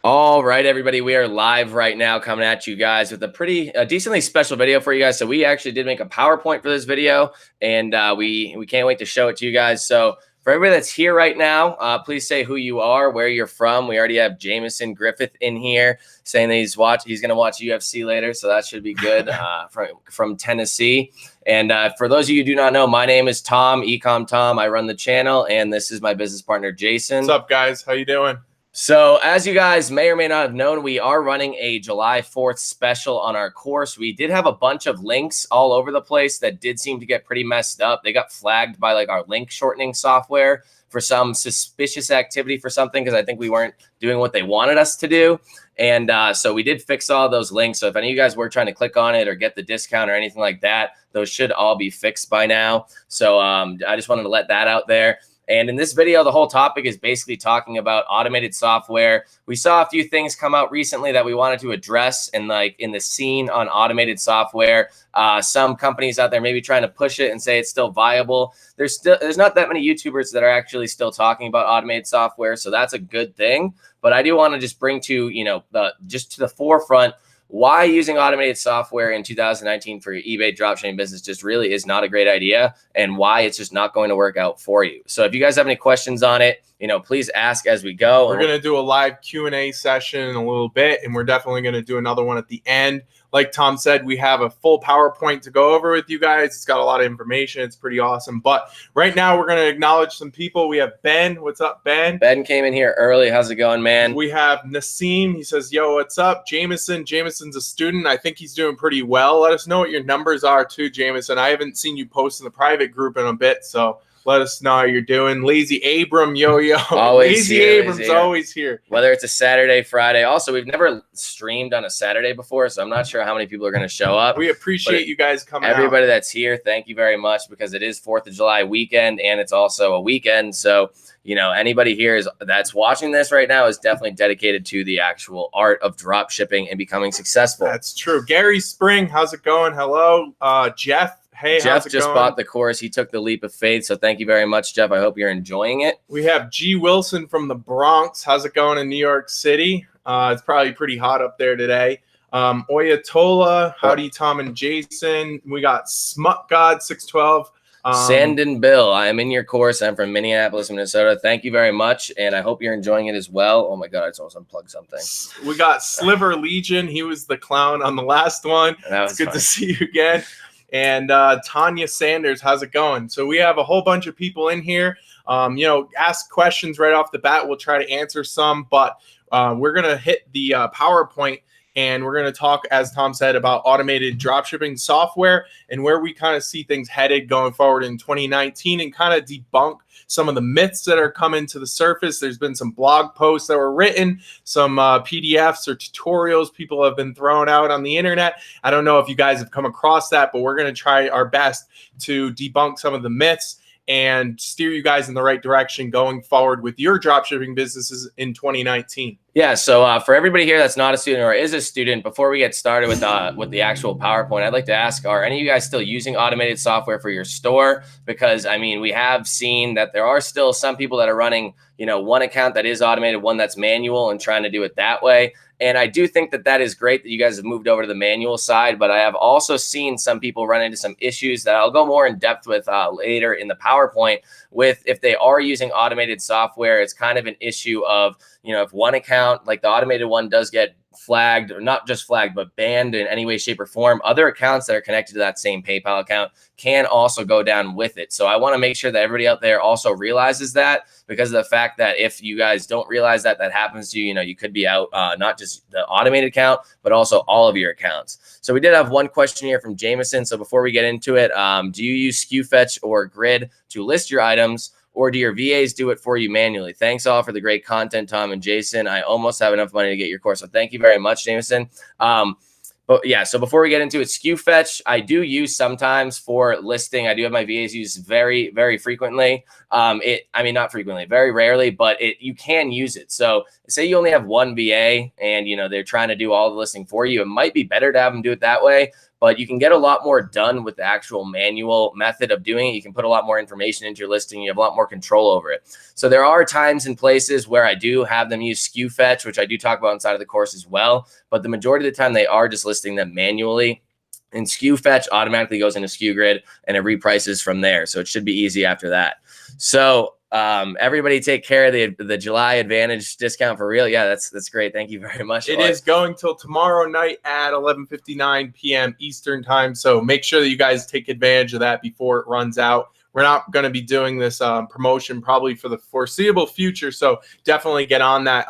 All right, everybody, we are live right now coming at you guys with a pretty decently special video for you guys. So we actually did make a PowerPoint for this video, and we can't wait to show it to you guys. So for everybody that's here right now, please say who you are, where you're from. We already have Jameson Griffith in here saying that he's going to watch UFC later, so that should be good from Tennessee. And for those of you who do not know, my name is Tom, eCom Tom. I run the channel, and this is my business partner, Jason. What's up, guys? How you doing? So as you guys may or may not have known, we are running a July 4th special on our course. We did have a bunch of links all over the place that did seem to get pretty messed up. They got flagged by like our link shortening software for some suspicious activity for something, because I think we weren't doing what they wanted us to do. And so we did fix all those links. So if any of you guys were trying to click on it or get the discount or anything like that, those should all be fixed by now. So I just wanted to let that out there. And in this video, the whole topic is basically talking about automated software. We saw a few things come out recently that we wanted to address in the scene on automated software. Some companies out there maybe trying to push it and say it's still viable. There's not that many YouTubers that are actually still talking about automated software, so that's a good thing. But I do want to just bring to just to the forefront why using automated software in 2019 for your eBay dropshipping business just really is not a great idea, and why it's just not going to work out for you. So if you guys have any questions on it, please ask as we go. We're going to do a live Q&A session in a little bit, and we're definitely going to do another one at the end. Like Tom said, we have a full PowerPoint to go over with you guys. It's got a lot of information. It's pretty awesome. But right now, we're going to acknowledge some people. We have Ben. What's up, Ben? Ben came in here early. How's it going, man? We have Nassim. He says, yo, what's up? Jameson. Jameson's a student. I think he's doing pretty well. Let us know what your numbers are too, Jameson. I haven't seen you post in the private group in a bit, so let us know how you're doing. Lazy Abram, yo. Always Lazy Abram's always here. Whether it's a Saturday, Friday. Also, we've never streamed on a Saturday before, so I'm not sure how many people are going to show up. We appreciate you guys coming Everybody out. That's here, thank you very much, because it is 4th of July weekend, and it's also a weekend. So, anybody here that's watching this right now is definitely dedicated to the actual art of drop shipping and becoming successful. That's true. Gary Spring, how's it going? Hello. Jeff. Hey, Jeff just bought the course. He took the leap of faith. So thank you very much, Jeff. I hope you're enjoying it. We have G. Wilson from the Bronx. How's it going in New York City? It's probably pretty hot up there today. Oyatola, howdy, Tom and Jason. We got Smut God 612. Sandin Bill, I am in your course. I'm from Minneapolis, Minnesota. Thank you very much, and I hope you're enjoying it as well. Oh my God, I just almost unplugged something. We got Sliver Legion. He was the clown on the last one. It's good to see you again. And Tanya Sanders, how's it going? So we have a whole bunch of people in here. Ask questions right off the bat. We'll try to answer some, but we're going to hit the PowerPoint, and we're going to talk, as Tom said, about automated dropshipping software and where we kind of see things headed going forward in 2019, and kind of debunk some of the myths that are coming to the surface. There's been some blog posts that were written, some PDFs or tutorials people have been throwing out on the internet. I don't know if you guys have come across that, but we're going to try our best to debunk some of the myths and steer you guys in the right direction going forward with your dropshipping businesses in 2019. Yeah, so for everybody here that's not a student or is a student, before we get started with the actual PowerPoint, I'd like to ask, are any of you guys still using automated software for your store? Because, we have seen that there are still some people that are running, one account that is automated, one that's manual, and trying to do it that way. And I do think that is great that you guys have moved over to the manual side, but I have also seen some people run into some issues that I'll go more in depth with later in the PowerPoint with if they are using automated software. It's kind of an issue of, if one account, like the automated one, does get flagged, or not just flagged, but banned in any way, shape, or form, other accounts that are connected to that same PayPal account can also go down with it. So I want to make sure that everybody out there also realizes that, because of the fact that if you guys don't realize that happens to you, you could be out not just the automated account, but also all of your accounts. So we did have one question here from Jameson. So before we get into it, do you use SKU Fetch or Grid to list your items, or do your VAs do it for you manually? Thanks all for the great content, Tom and Jason. I almost have enough money to get your course. So thank you very much, Jameson. But yeah, so before we get into it, SKU Fetch, I do use sometimes for listing. I do have my VAs use very, very frequently. Not frequently, very rarely, but you can use it. So say you only have one VA and, they're trying to do all the listing for you. It might be better to have them do it that way. but you can get a lot more done with the actual manual method of doing it. You can put a lot more information into your listing. You have a lot more control over it. So there are times and places where I do have them use SKU fetch, which I do talk about inside of the course as well. But the majority of the time they are just listing them manually. And SKU fetch automatically goes into SKU grid and it reprices from there. So it should be easy after that. So everybody take care of the July Advantage discount for real. Yeah, that's great. Thank you very much. It is going till tomorrow night at 11:59 p.m. Eastern time. So make sure that you guys take advantage of that before it runs out. We're not going to be doing this promotion probably for the foreseeable future. So definitely get on that.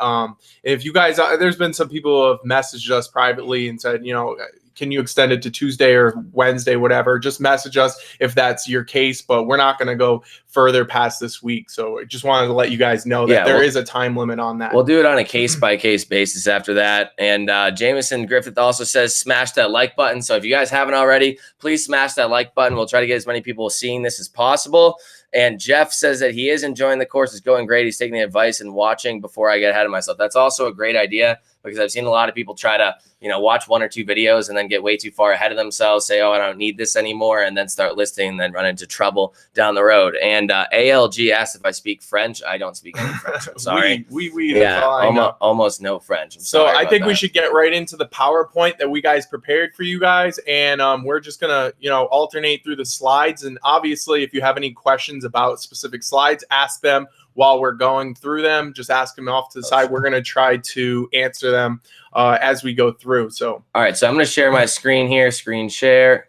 If you guys, there's been some people who have messaged us privately and said, you know, can you extend it to Tuesday or Wednesday, whatever? Just message us if that's your case, but we're not going to go further past this week. So I just wanted to let you guys know that there is a time limit on that. We'll do it on a case-by-case basis after that. And Jameson Griffith also says, smash that like button. So if you guys haven't already, please smash that like button. We'll try to get as many people seeing this as possible. And Jeff says that he is enjoying the course. It's going great. He's taking the advice and watching before I get ahead of myself. That's also a great idea because I've seen a lot of people try to, you know, watch 1 or 2 videos and then get way too far ahead of themselves, say, oh, I don't need this anymore, and then start listing and then run into trouble down the road. And ALG asked if I speak French. I don't speak any French. I'm sorry. Yeah, almost no French. So I think we should get right into the PowerPoint that we guys prepared for you guys. And we're just going to, you know, alternate through the slides. And obviously, if you have any questions about specific slides, ask them while we're going through them. Just ask them off to the side. We're going to try to answer them as we go through. So, all right. So I'm going to share my screen here, screen share,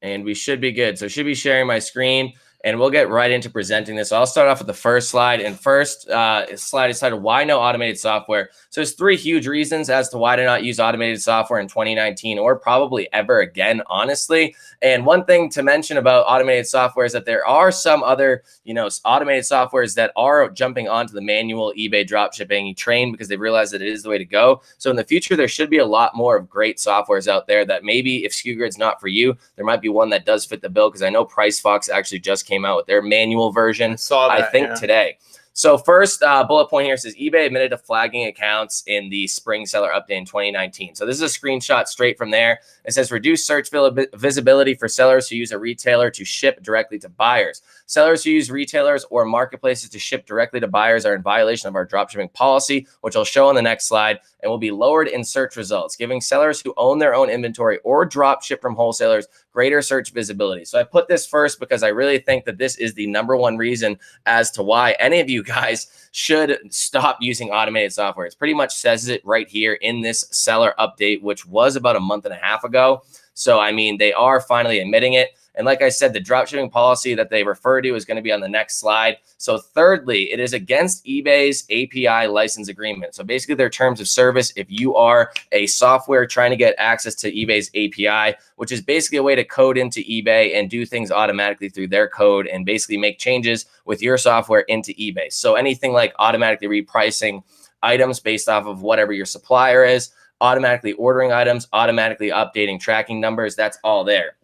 and we should be good. So I should be sharing my screen. And we'll get right into presenting this. So I'll start off with the first slide. And first slide is titled, Why No Automated Software? So there's 3 huge reasons as to why to not use automated software in 2019 or probably ever again, honestly. And one thing to mention about automated software is that there are some other, you know, automated softwares that are jumping onto the manual eBay dropshipping train because they realize that it is the way to go. So in the future, there should be a lot more of great softwares out there that maybe if SKU Grid's not for you, there might be one that does fit the bill because I know PriceFox actually just came out with their manual version, I think today. So first bullet point here says eBay admitted to flagging accounts in the spring seller update in 2019. So this is a screenshot straight from there. It says reduce search visibility for sellers who use a retailer to ship directly to buyers. Sellers who use retailers or marketplaces to ship directly to buyers are in violation of our dropshipping policy, which I'll show on the next slide, and will be lowered in search results, giving sellers who own their own inventory or drop ship from wholesalers greater search visibility. So I put this first because I really think that this is the #1 reason as to why any of you guys should stop using automated software. It pretty much says it right here in this seller update, which was about a month and a half ago. So, I mean, they are finally admitting it. And like I said, the dropshipping policy that they refer to is going to be on the next slide. So thirdly, it is against eBay's API license agreement. So basically their terms of service, if you are a software trying to get access to eBay's API, which is basically a way to code into eBay and do things automatically through their code and basically make changes with your software into eBay. So anything like automatically repricing items based off of whatever your supplier is, automatically ordering items, automatically updating tracking numbers, that's all there.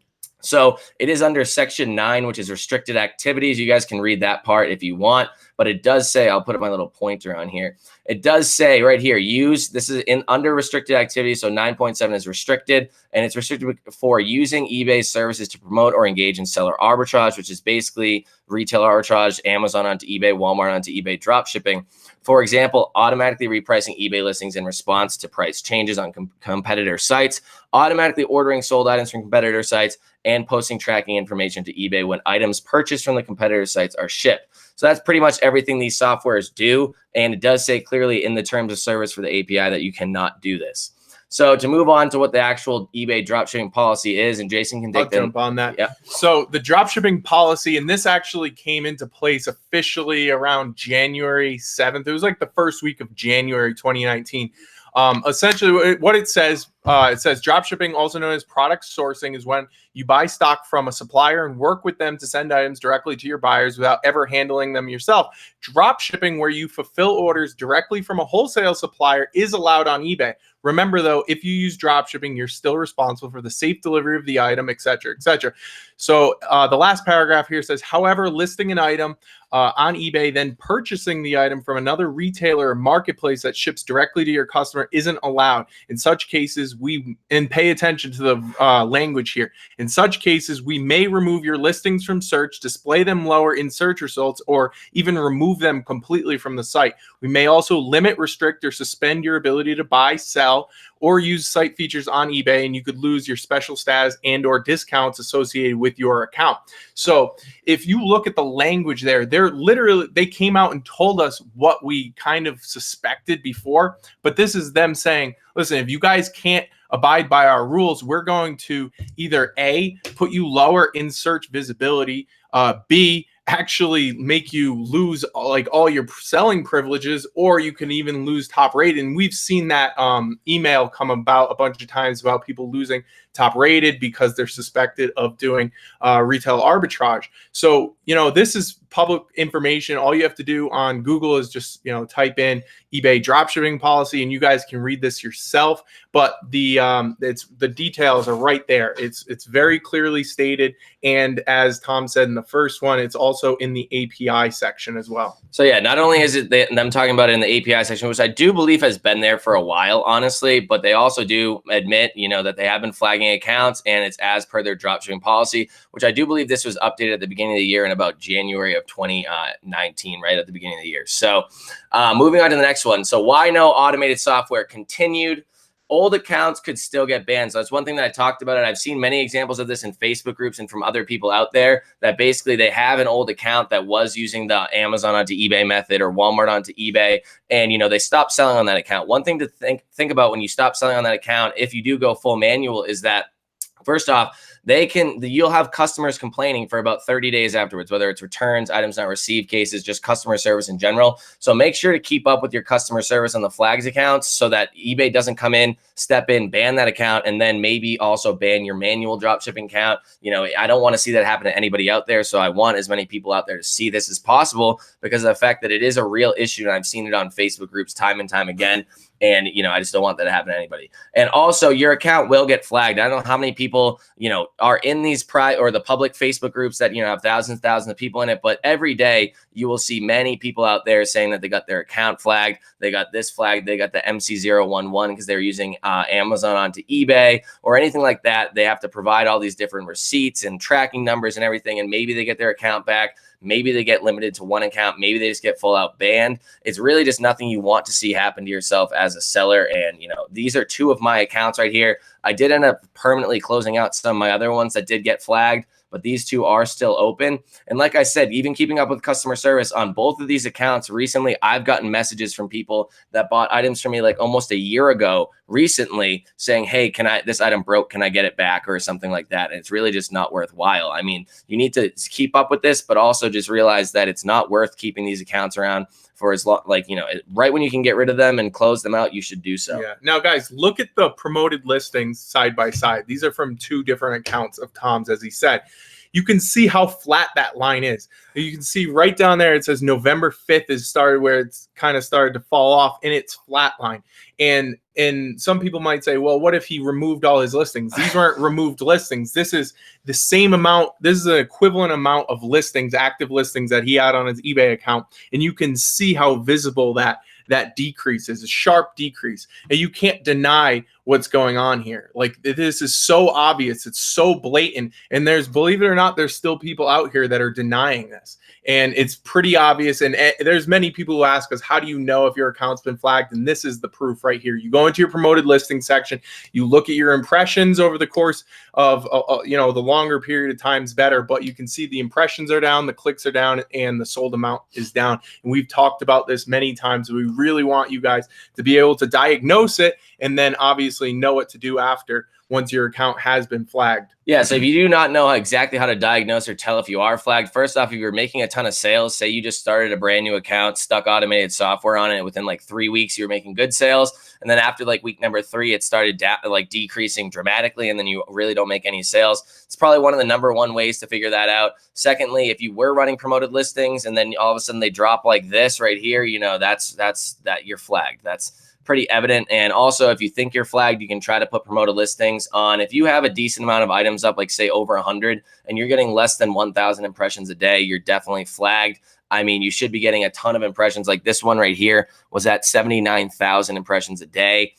So it is under section 9, which is restricted activities. You guys can read that part if you want, but it does say, I'll put my little pointer on here. It does say right here, this is in under restricted activities. So 9.7 is restricted, and it's restricted for using eBay's services to promote or engage in seller arbitrage, which is basically retail arbitrage, Amazon onto eBay, Walmart onto eBay dropshipping. For example, automatically repricing eBay listings in response to price changes on competitor sites, automatically ordering sold items from competitor sites, and posting tracking information to eBay when items purchased from the competitor sites are shipped. So that's pretty much everything these softwares do. And it does say clearly in the terms of service for the API that you cannot do this. So to move on to what the actual eBay dropshipping policy is, and Jason can take jump on that. Yeah. So the dropshipping policy, and this actually came into place officially around January 7th. It was like the first week of January 2019. Essentially what it says dropshipping, also known as product sourcing, is when you buy stock from a supplier and work with them to send items directly to your buyers without ever handling them yourself. Dropshipping, where you fulfill orders directly from a wholesale supplier, is allowed on eBay. Remember though, if you use dropshipping, you're still responsible for the safe delivery of the item, etc., etc. So the last paragraph here says, however, listing an item on eBay, then purchasing the item from another retailer or marketplace that ships directly to your customer isn't allowed. In such cases, and pay attention to the language here. In such cases, we may remove your listings from search, display them lower in search results, or even remove them completely from the site. We may also limit, restrict, or suspend your ability to buy, sell, or use site features on eBay, and you could lose your special status and or discounts associated with your account. So if you look at the language there, they came out and told us what we kind of suspected before, but this is them saying, listen, if you guys can't abide by our rules, we're going to either A, put you lower in search visibility, B, actually make you lose like all your selling privileges, or you can even lose top rated. And we've seen that email come about a bunch of times about people losing top rated because they're suspected of doing retail arbitrage. So, this is public information. All you have to do on Google is just, type in eBay dropshipping policy, and you guys can read this yourself. But the details are right there. It's very clearly stated. And as Tom said in the first one, it's also in the API section as well. So yeah, not only is it them talking about it in the API section, which I do believe has been there for a while, honestly, but they also do admit, that they have been flagging accounts, and it's as per their dropshipping policy, which I do believe this was updated at the beginning of the year in about January of 2019, right at the beginning of the year. So moving on to the next one. So why no automated software continued? Old accounts could still get banned. So that's one thing that I talked about. And I've seen many examples of this in Facebook groups and from other people out there that basically they have an old account that was using the Amazon onto eBay method or Walmart onto eBay. And, they stop selling on that account. One thing to think about when you stop selling on that account, if you do go full manual, is that first off, you'll have customers complaining for about 30 days afterwards, whether it's returns, items not received cases, just customer service in general. So make sure to keep up with your customer service on the flags accounts so that eBay doesn't come in, step in, ban that account, and then maybe also ban your manual dropshipping account. I don't want to see that happen to anybody out there. So I want as many people out there to see this as possible because of the fact that it is a real issue. And I've seen it on Facebook groups time and time again. And, I just don't want that to happen to anybody. And also your account will get flagged. I don't know how many people, are in these or the public Facebook groups that, have thousands of people in it. But every day you will see many people out there saying that they got their account flagged. They got this flagged. They got the MC011 because they're using Amazon onto eBay or anything like that. They have to provide all these different receipts and tracking numbers and everything. And maybe they get their account back. Maybe they get limited to one account. Maybe they just get full out banned. It's really just nothing you want to see happen to yourself as a seller. And, these are two of my accounts right here. I did end up permanently closing out some of my other ones that did get flagged, but these two are still open. And like I said, even keeping up with customer service on both of these accounts recently, I've gotten messages from people that bought items from me like almost a year ago recently saying, hey, this item broke, can I get it back or something like that? And it's really just not worthwhile. I mean, you need to keep up with this, but also just realize that it's not worth keeping these accounts around for as long, right when you can get rid of them and close them out, you should do so. Yeah. Now, guys, look at the promoted listings side by side. These are from two different accounts of Tom's, as he said. You can see how flat that line is. You can see right down there, it says November 5th is started where it's kind of started to fall off, and it's flat line. And some people might say, well, what if he removed all his listings? These weren't removed listings. This is the same amount. This is an equivalent amount of listings, active listings that he had on his eBay account. And you can see how visible that decrease is, a sharp decrease. And you can't deny what's going on here. Like, this is so obvious. It's so blatant. And believe it or not, there's still people out here that are denying this. And it's pretty obvious. And there's many people who ask us, how do you know if your account's been flagged? And this is the proof right here. You go into your promoted listing section, you look at your impressions over the course of, the longer period of time is better, but you can see the impressions are down, the clicks are down, and the sold amount is down. And we've talked about this many times. We really want you guys to be able to diagnose it and then obviously know what to do after once your account has been flagged. Yeah, so if you do not know exactly how to diagnose or tell if you are flagged, first off, if you're making a ton of sales, say you just started a brand new account, stuck automated software on it, within like 3 weeks, you were making good sales. And then after like week number 3, it started decreasing dramatically, and then you really don't make any sales. It's probably one of the number one ways to figure that out. Secondly, if you were running promoted listings and then all of a sudden they drop like this right here, that's you're flagged. That's pretty evident. And also, if you think you're flagged, you can try to put promoted listings on. If you have a decent amount of items up, like say over 100, and you're getting less than 1,000 impressions a day, you're definitely flagged. I mean, you should be getting a ton of impressions. Like this one right here was at 79,000 impressions a day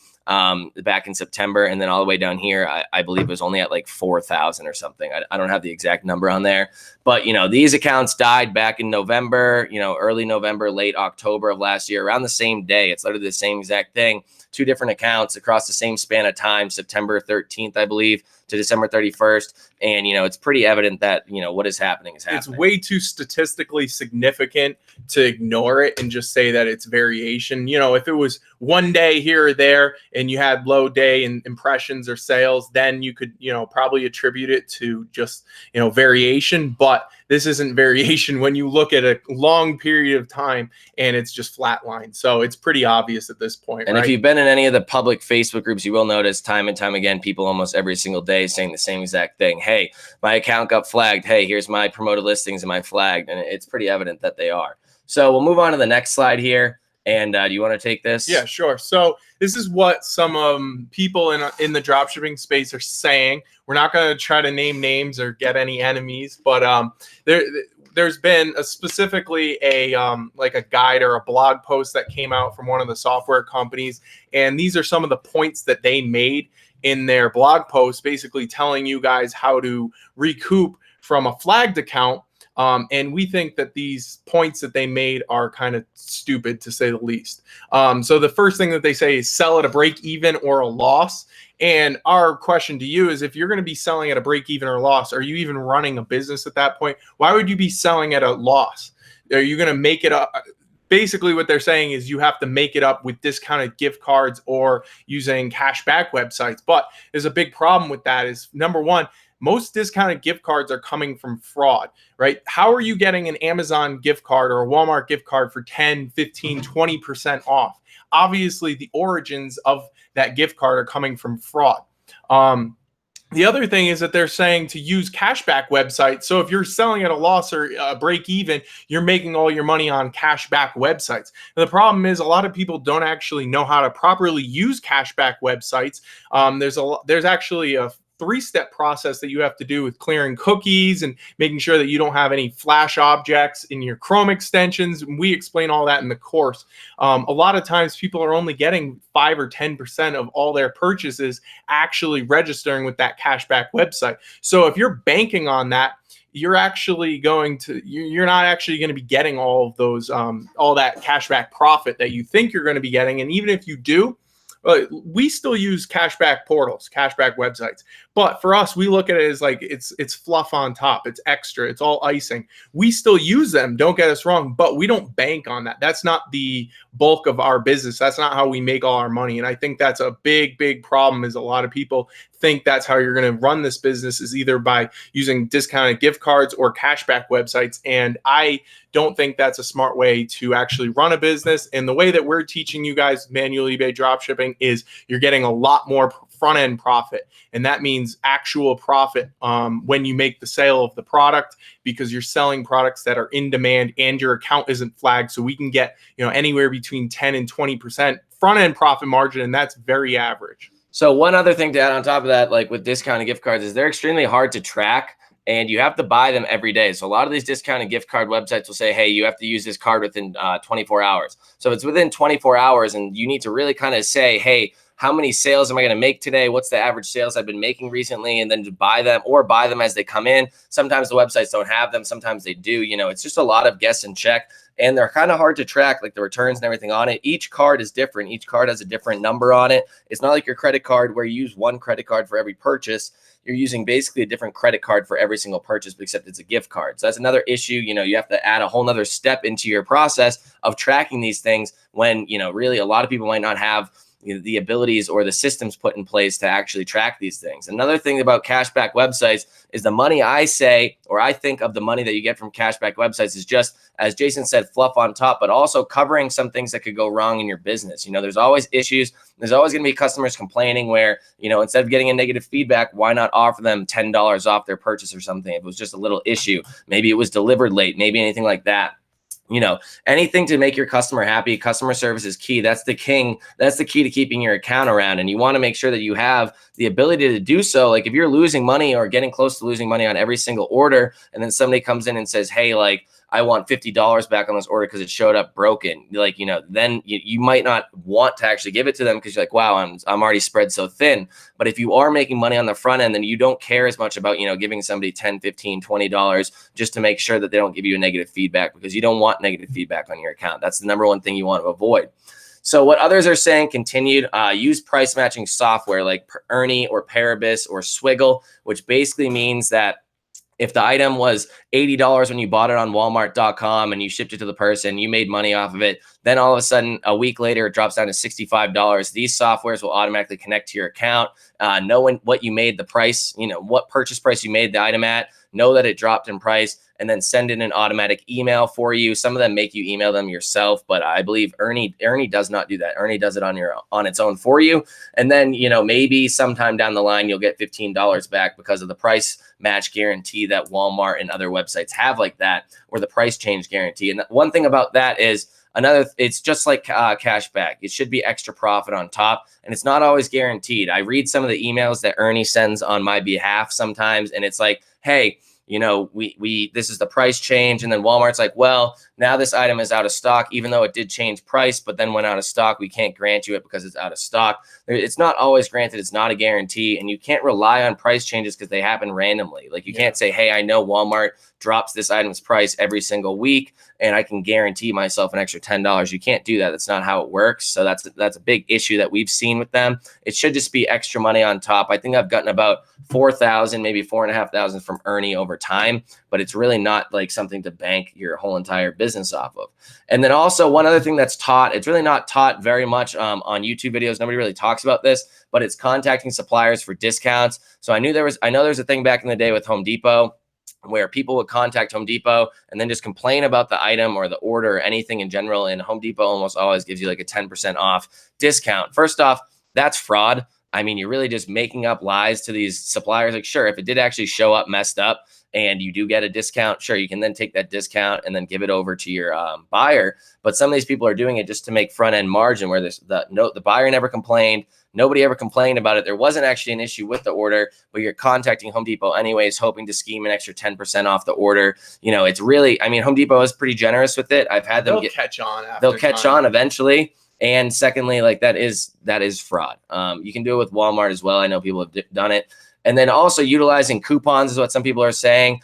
back in September. And then all the way down here, I believe it was only at like 4,000 or something. I don't have the exact number on there, but these accounts died back in November, early November, late October of last year, around the same day. It's literally the same exact thing. Two different accounts across the same span of time, September 13th, I believe, to December 31st. And, it's pretty evident that, what is happening is happening. It's way too statistically significant to ignore it and just say that it's variation. If it was one day here or there and you had low day in impressions or sales, then you could, probably attribute it to just, variation. But this isn't variation when you look at a long period of time and it's just flatline. So it's pretty obvious at this point. And right? If you've been in any of the public Facebook groups, you will notice time and time again, people almost every single day saying the same exact thing. Hey, my account got flagged. Hey, here's my promoted listings. Am I flagged? And it's pretty evident that they are. So we'll move on to the next slide here. And do you want to take this? Yeah, sure. So this is what some people in the dropshipping space are saying. We're not going to try to name names or get any enemies, but there's been specifically a guide or a blog post that came out from one of the software companies, and these are some of the points that they made in their blog post, basically telling you guys how to recoup from a flagged account. And we think that these points that they made are kind of stupid, to say the least. So the first thing that they say is sell at a break even or a loss. And our question to you is, if you're going to be selling at a break even or loss, are you even running a business at that point? Why would you be selling at a loss? Are you going to make it up? Basically, what they're saying is you have to make it up with discounted gift cards or using cashback websites. But there's a big problem with that is, number one, most discounted gift cards are coming from fraud, right? How are you getting an Amazon gift card or a Walmart gift card for 10, 15, 20% off? Obviously, the origins of that gift card are coming from fraud. The other thing is that they're saying to use cashback websites. So if you're selling at a loss or break even, you're making all your money on cashback websites. And the problem is a lot of people don't actually know how to properly use cashback websites. There's actually a 3-step process that you have to do with clearing cookies and making sure that you don't have any flash objects in your Chrome extensions. And we explain all that in the course. A lot of times people are only getting 5 or 10% of all their purchases actually registering with that cashback website. So if you're banking on that, you're not actually going to be getting all of those, all that cashback profit that you think you're going to be getting. And even if you do, we still use cashback portals, cashback websites. But for us, we look at it as like it's fluff on top. It's extra. It's all icing. We still use them. Don't get us wrong, but we don't bank on that. That's not the bulk of our business. That's not how we make all our money. And I think that's a big, big problem, is a lot of people think that's how you're going to run this business, is either by using discounted gift cards or cashback websites. And I don't think that's a smart way to actually run a business. And the way that we're teaching you guys manual eBay dropshipping is you're getting a lot more front-end profit. And that means actual profit when you make the sale of the product, because you're selling products that are in demand and your account isn't flagged. So we can get anywhere between 10 and 20% front-end profit margin, and that's very average. So one other thing to add on top of that, like with discounted gift cards, is they're extremely hard to track, and you have to buy them every day. So a lot of these discounted gift card websites will say, hey, you have to use this card within 24 hours. So it's within 24 hours, and you need to really kind of say, hey, how many sales am I going to make today? What's the average sales I've been making recently? And then to buy them, or buy them as they come in. Sometimes the websites don't have them. Sometimes they do. It's just a lot of guess and check. And they're kind of hard to track, like the returns and everything on it. Each card is different. Each card has a different number on it. It's not like your credit card where you use one credit card for every purchase. You're using basically a different credit card for every single purchase, except it's a gift card. So that's another issue. You have to add a whole nother step into your process of tracking these things when, really a lot of people might not have the abilities or the systems put in place to actually track these things. Another thing about cashback websites is the money I think of the money that you get from cashback websites is just, as Jason said, fluff on top, but also covering some things that could go wrong in your business. There's always issues. There's always going to be customers complaining where, instead of getting a negative feedback, why not offer them $10 off their purchase or something? If it was just a little issue, maybe it was delivered late, maybe anything like that. Anything to make your customer happy. Customer service is key. That's the king. That's the key to keeping your account around. And you want to make sure that you have the ability to do so. Like if you're losing money or getting close to losing money on every single order, and then somebody comes in and says, hey, like, I want $50 back on this order because it showed up broken. Like, then you might not want to actually give it to them because you're like, wow, I'm already spread so thin. But if you are making money on the front end, then you don't care as much about, giving somebody $10, $15, $20 just to make sure that they don't give you a negative feedback, because you don't want negative feedback on your account. That's the number one thing you want to avoid. So what others are saying, continued, use price matching software like Ernie or Paribus or Swiggle, which basically means that if the item was $80 when you bought it on Walmart.com and you shipped it to the person, you made money off of it. Then all of a sudden, a week later, it drops down to $65. These softwares will automatically connect to your account, know what you made the price, what purchase price you made the item at, know that it dropped in price, and then send in an automatic email for you. Some of them make you email them yourself, but I believe Ernie does not do that. Ernie does it on its own for you. And then, maybe sometime down the line, you'll get $15 back because of the price match guarantee that Walmart and other websites have like that, or the price change guarantee. And one thing about that is, it's just like cash back. It should be extra profit on top, and it's not always guaranteed. I read some of the emails that Ernie sends on my behalf sometimes, and it's like, hey, this is the price change. And then Walmart's like, well, now this item is out of stock, even though it did change price, but then went out of stock. We can't grant you it because it's out of stock. It's not always granted. It's not a guarantee. And you can't rely on price changes because they happen randomly. Like you can't say, hey, I know Walmart drops this item's price every single week and I can guarantee myself an extra $10. You can't do that. That's not how it works. So that's a big issue that we've seen with them. It should just be extra money on top. I think I've gotten about 4,000, maybe 4,500 from Ernie over time, but it's really not like something to bank your whole entire business off of. And then also one other thing that's taught, it's really not taught very much on YouTube videos. Nobody really talks about this, but it's contacting suppliers for discounts. So I know there was a thing back in the day with Home Depot where people would contact Home Depot and then just complain about the item or the order or anything in general. And Home Depot almost always gives you like a 10% off discount. First off, that's fraud. I mean, you're really just making up lies to these suppliers. Like, sure, if it did actually show up messed up and you do get a discount, sure, you can then take that discount and then give it over to your buyer. But some of these people are doing it just to make front end margin, where the buyer never complained. Nobody ever complained about it. There wasn't actually an issue with the order, but you're contacting Home Depot anyways, hoping to scheme an extra 10% off the order. It's really, Home Depot is pretty generous with it. I've had them catch on. They'll catch on eventually. And secondly, like that is fraud. You can do it with Walmart as well. I know people have done it. And then also utilizing coupons is what some people are saying,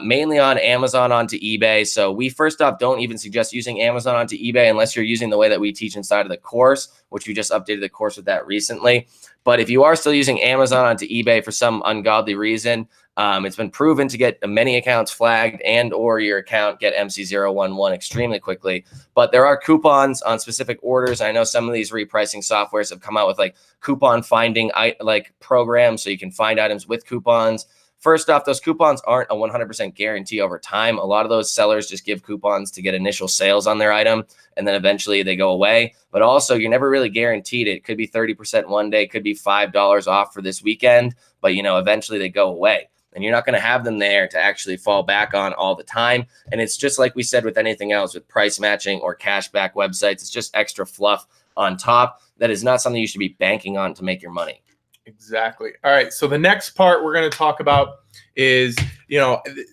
mainly on Amazon onto eBay. So we first off don't even suggest using Amazon onto eBay unless you're using the way that we teach inside of the course, which we just updated the course with that recently. But if you are still using Amazon onto eBay for some ungodly reason, it's been proven to get many accounts flagged and or your account get MC011 extremely quickly. But there are coupons on specific orders. I know some of these repricing softwares have come out with like coupon finding programs, so you can find items with coupons. First off, those coupons aren't a 100% guarantee over time. A lot of those sellers just give coupons to get initial sales on their item, and then eventually they go away. But also, you're never really guaranteed. It could be 30% one day, could be $5 off for this weekend, but eventually they go away. And you're not going to have them there to actually fall back on all the time. And it's just like we said with anything else, with price matching or cashback websites, it's just extra fluff on top. That is not something you should be banking on to make your money. Exactly. All right. So the next part we're going to talk about is,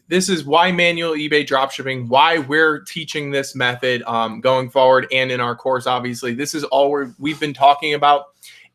this is why manual eBay dropshipping, why we're teaching this method going forward, and in our course, obviously. This is all we've been talking about.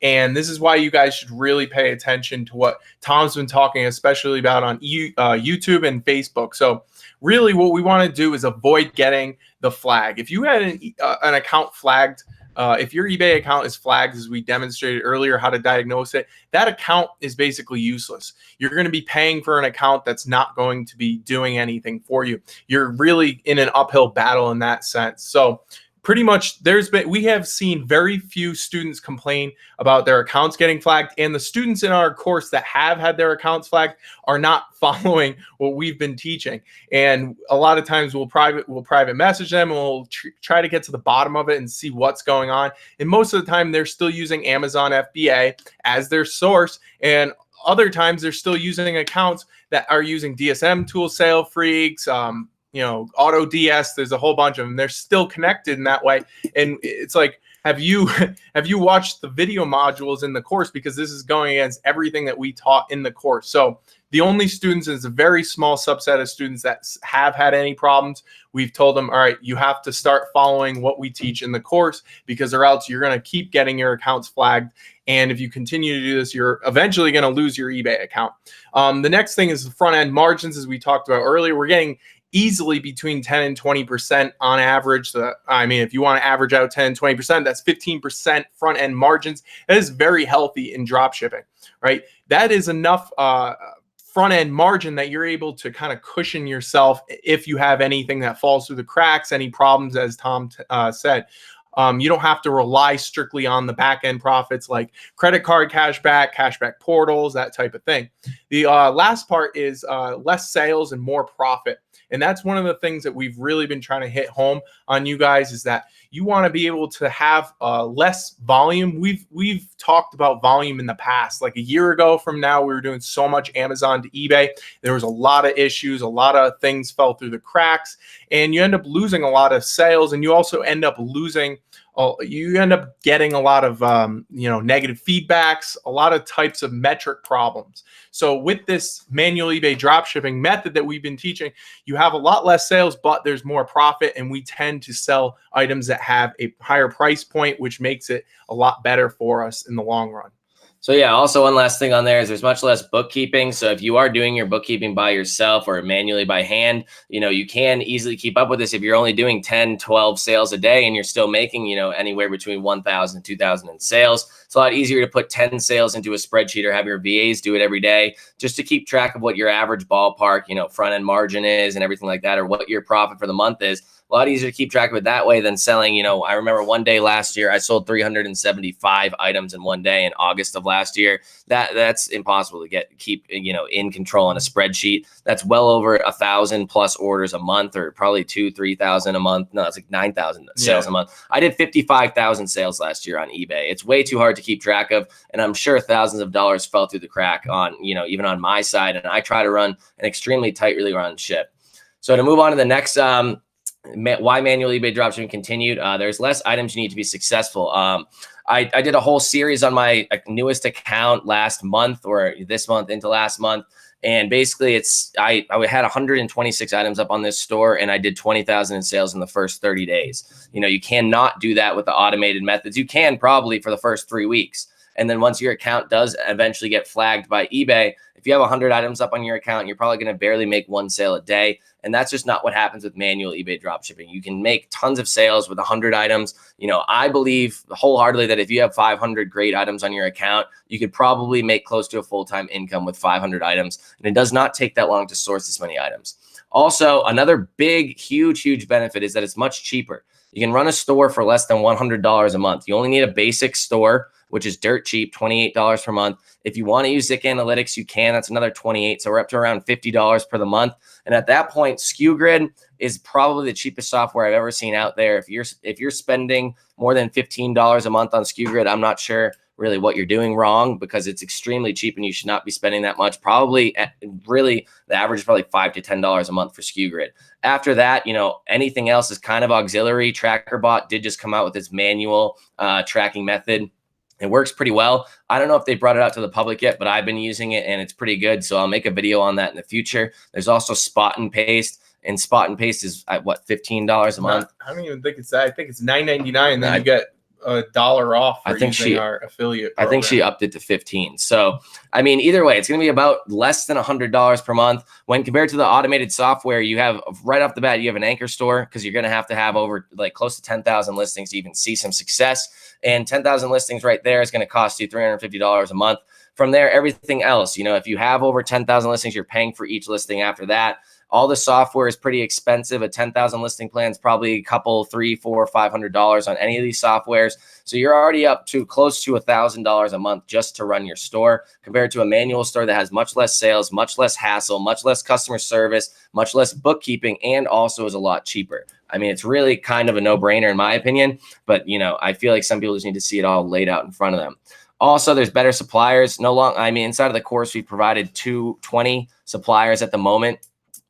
And this is why you guys should really pay attention to what Tom's been talking, especially about on YouTube and Facebook. So really what we want to do is avoid getting the flag. If you had an account flagged, if your eBay account is flagged, as we demonstrated earlier how to diagnose it, that account is basically useless. You're going to be paying for an account that's not going to be doing anything for you. You're really in an uphill battle in that sense. So pretty much we have seen very few students complain about their accounts getting flagged, and the students in our course that have had their accounts flagged are not following what we've been teaching. And a lot of times we'll private message them, and we'll try to get to the bottom of it and see what's going on. And most of the time they're still using Amazon FBA as their source, and other times they're still using accounts that are using DSM Tool, Sale Freaks, Auto DS. There's a whole bunch of them. They're still connected in that way. And it's like, have you watched the video modules in the course? Because this is going against everything that we taught in the course. So the only students is a very small subset of students that have had any problems. We've told them, all right, you have to start following what we teach in the course, because or else you're going to keep getting your accounts flagged. And if you continue to do this, you're eventually going to lose your eBay account. The next thing is the front end margins, as we talked about earlier. We're getting easily between 10 and 20% on average. I mean, if you want to average out 10 and 20%, that's 15% front end margins. That is very healthy in drop shipping, right? That is enough front end margin that you're able to kind of cushion yourself if you have anything that falls through the cracks, any problems, as Tom said. You don't have to rely strictly on the back end profits like credit card cashback portals, that type of thing. The last part is less sales and more profit. And that's one of the things that we've really been trying to hit home on you guys, is that you want to be able to have less volume. We've talked about volume in the past. Like a year ago from now, we were doing so much Amazon to eBay. There was a lot of issues. A lot of things fell through the cracks, and you end up losing a lot of sales, and you also end up losing you end up getting a lot of negative feedbacks, a lot of types of metric problems. So with this manual eBay dropshipping method that we've been teaching, you have a lot less sales, but there's more profit, and we tend to sell items that have a higher price point, which makes it a lot better for us in the long run. So yeah, also one last thing on there is there's much less bookkeeping. So if you are doing your bookkeeping by yourself or manually by hand, you can easily keep up with this. If you're only doing 10, 12 sales a day and you're still making, anywhere between 1,000 and 2,000 in sales, it's a lot easier to put 10 sales into a spreadsheet or have your VAs do it every day just to keep track of what your average ballpark, front end margin is and everything like that, or what your profit for the month is. A lot easier to keep track of it that way than selling. I remember one day last year, I sold 375 items in one day in August of last year. That's impossible to keep in control on a spreadsheet. That's well over 1,000 plus orders a month, or probably 2,000-3,000 a month. No, it's like 9,000 sales a month. I did 55,000 sales last year on eBay. It's way too hard to keep track of, and I'm sure thousands of dollars fell through the crack on even on my side. And I try to run an extremely tightly run ship. So to move on to the next. Why manual eBay dropshipping continued. There's less items you need to be successful. I did a whole series on my newest account last month, or this month into last month. And basically I had 126 items up on this store, and I did 20,000 in sales in the first 30 days. You cannot do that with the automated methods. You can probably for the first 3 weeks. And then once your account does eventually get flagged by eBay, if you have 100 items up on your account, you're probably going to barely make one sale a day. And that's just not what happens with manual eBay dropshipping. You can make tons of sales with 100 items. I believe wholeheartedly that if you have 500 great items on your account, you could probably make close to a full-time income with 500 items. And it does not take that long to source this many items. Also, another big, huge benefit is that it's much cheaper. You can run a store for less than $100 a month. You only need a basic store, which is dirt cheap, $28 per month. If you want to use Zik Analytics, you can. That's another $28. So we're up to around $50 per the month. And at that point, SKUGrid is probably the cheapest software I've ever seen out there. If you're spending more than $15 a month on SKUGrid, I'm not sure really what you're doing wrong, because it's extremely cheap and you should not be spending that much. Probably really the average is probably $5 to $10 a month for SKUGrid. After that, anything else is kind of auxiliary. TrackerBot did just come out with its manual tracking method. It works pretty well. I don't know if they brought it out to the public yet, but I've been using it and it's pretty good. So I'll make a video on that in the future. There's also Spot and Paste, and Spot and Paste is at what, $15 a month? I don't even think it's that. I think it's $9.99, and then you get $1 off for using our affiliate program. I think she upped it to 15. So, I mean, either way, it's going to be about less than $100 per month. When compared to the automated software, you have right off the bat, you have an anchor store, because you're going to have over like close to 10,000 listings to even see some success. And 10,000 listings right there is going to cost you $350 a month. From there, everything else, if you have over 10,000 listings, you're paying for each listing after that. All the software is pretty expensive. A 10,000 listing plan is probably a couple, $300, $400, $500 on any of these softwares. So you're already up to close to $1,000 a month just to run your store, compared to a manual store that has much less sales, much less hassle, much less customer service, much less bookkeeping, and also is a lot cheaper. I mean, it's really kind of a no-brainer in my opinion, but I feel like some people just need to see it all laid out in front of them. Also, there's better suppliers. Inside of the course, we provided 20 suppliers at the moment.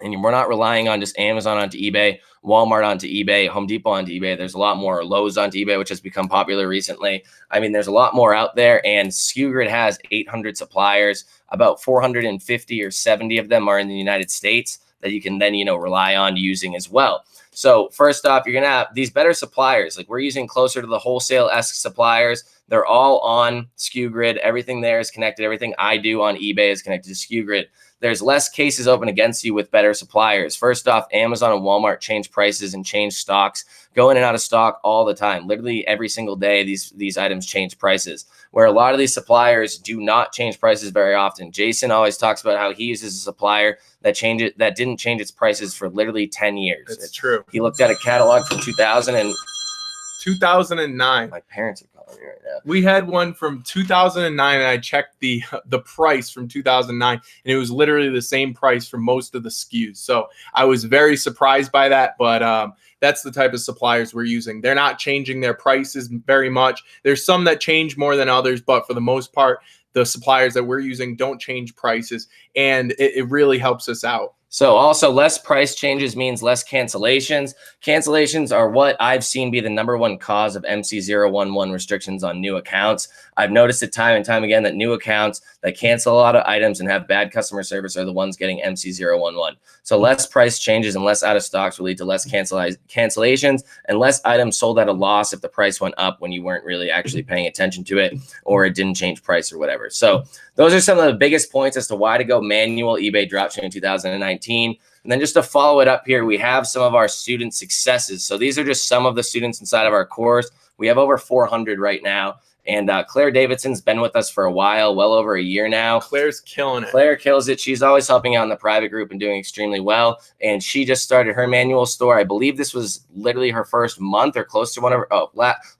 And we're not relying on just Amazon onto eBay, Walmart onto eBay, Home Depot onto eBay. There's a lot more, Lowe's onto eBay, which has become popular recently. I mean, there's a lot more out there, and SKU has 800 suppliers. About 450 or 70 of them are in the United States that you can then, rely on using as well. So first off, you're going to have these better suppliers. Like, we're using closer to the wholesale-esque suppliers. They're all on SKU. Everything there is connected. Everything I do on eBay is connected to SKU. There's less cases open against you with better suppliers. First off, Amazon and Walmart change prices and change stocks, go in and out of stock all the time. Literally every single day, these items change prices, where a lot of these suppliers do not change prices very often. Jason always talks about how he uses a supplier that didn't change its prices for literally 10 years. That's true. He looked at a catalog from 2009. My parents are calling me right now. We had one from 2009, and I checked the price from 2009, and it was literally the same price for most of the SKUs. So I was very surprised by that, but that's the type of suppliers we're using. They're not changing their prices very much. There's some that change more than others, but for the most part, the suppliers that we're using don't change prices, and it really helps us out. So also, less price changes means less cancellations. Cancellations are what I've seen be the #1 cause of MC011 restrictions on new accounts. I've noticed it time and time again that new accounts that cancel a lot of items and have bad customer service are the ones getting MC011. So less price changes and less out of stocks will lead to less cancellations and less items sold at a loss if the price went up when you weren't really actually paying attention to it, or it didn't change price or whatever. So those are some of the biggest points as to why to go manual eBay dropshipping in 2019. And then just to follow it up here, we have some of our student successes. So these are just some of the students inside of our course. We have over 400 right now. And Claire Davidson's been with us for a while, well over a year now. Claire's killing it. Claire kills it. She's always helping out in the private group and doing extremely well. And she just started her manual store. I believe this was literally her first month or close to one of her,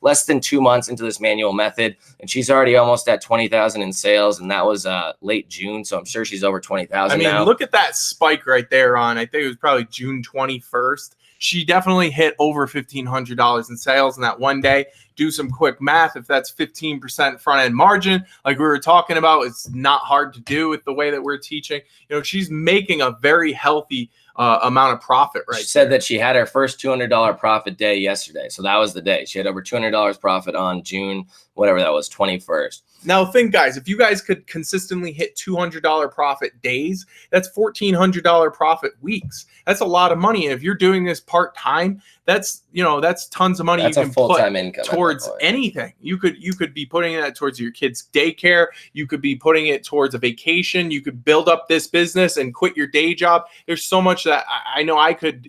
less than 2 months into this manual method. And she's already almost at 20,000 in sales. And that was late June. So I'm sure she's over 20,000 now. I mean, look at that spike right there on, I think it was probably June 21st. She definitely hit over $1,500 in sales in that one day. Do some quick math. If that's 15% front end margin, like we were talking about, it's not hard to do with the way that we're teaching. She's making a very healthy amount of profit right She said that she had her first $200 profit day yesterday. So that was the day. She had over $200 profit on June, whatever that was, 21st. Now think, guys, if you guys could consistently hit $200 profit days, that's $1,400 profit weeks. That's a lot of money. And if you're doing this part-time, that's tons of money. That's you a can full-time put income towards anything. You could be putting that towards your kids' daycare. You could be putting it towards a vacation. You could build up this business and quit your day job. There's so much that I know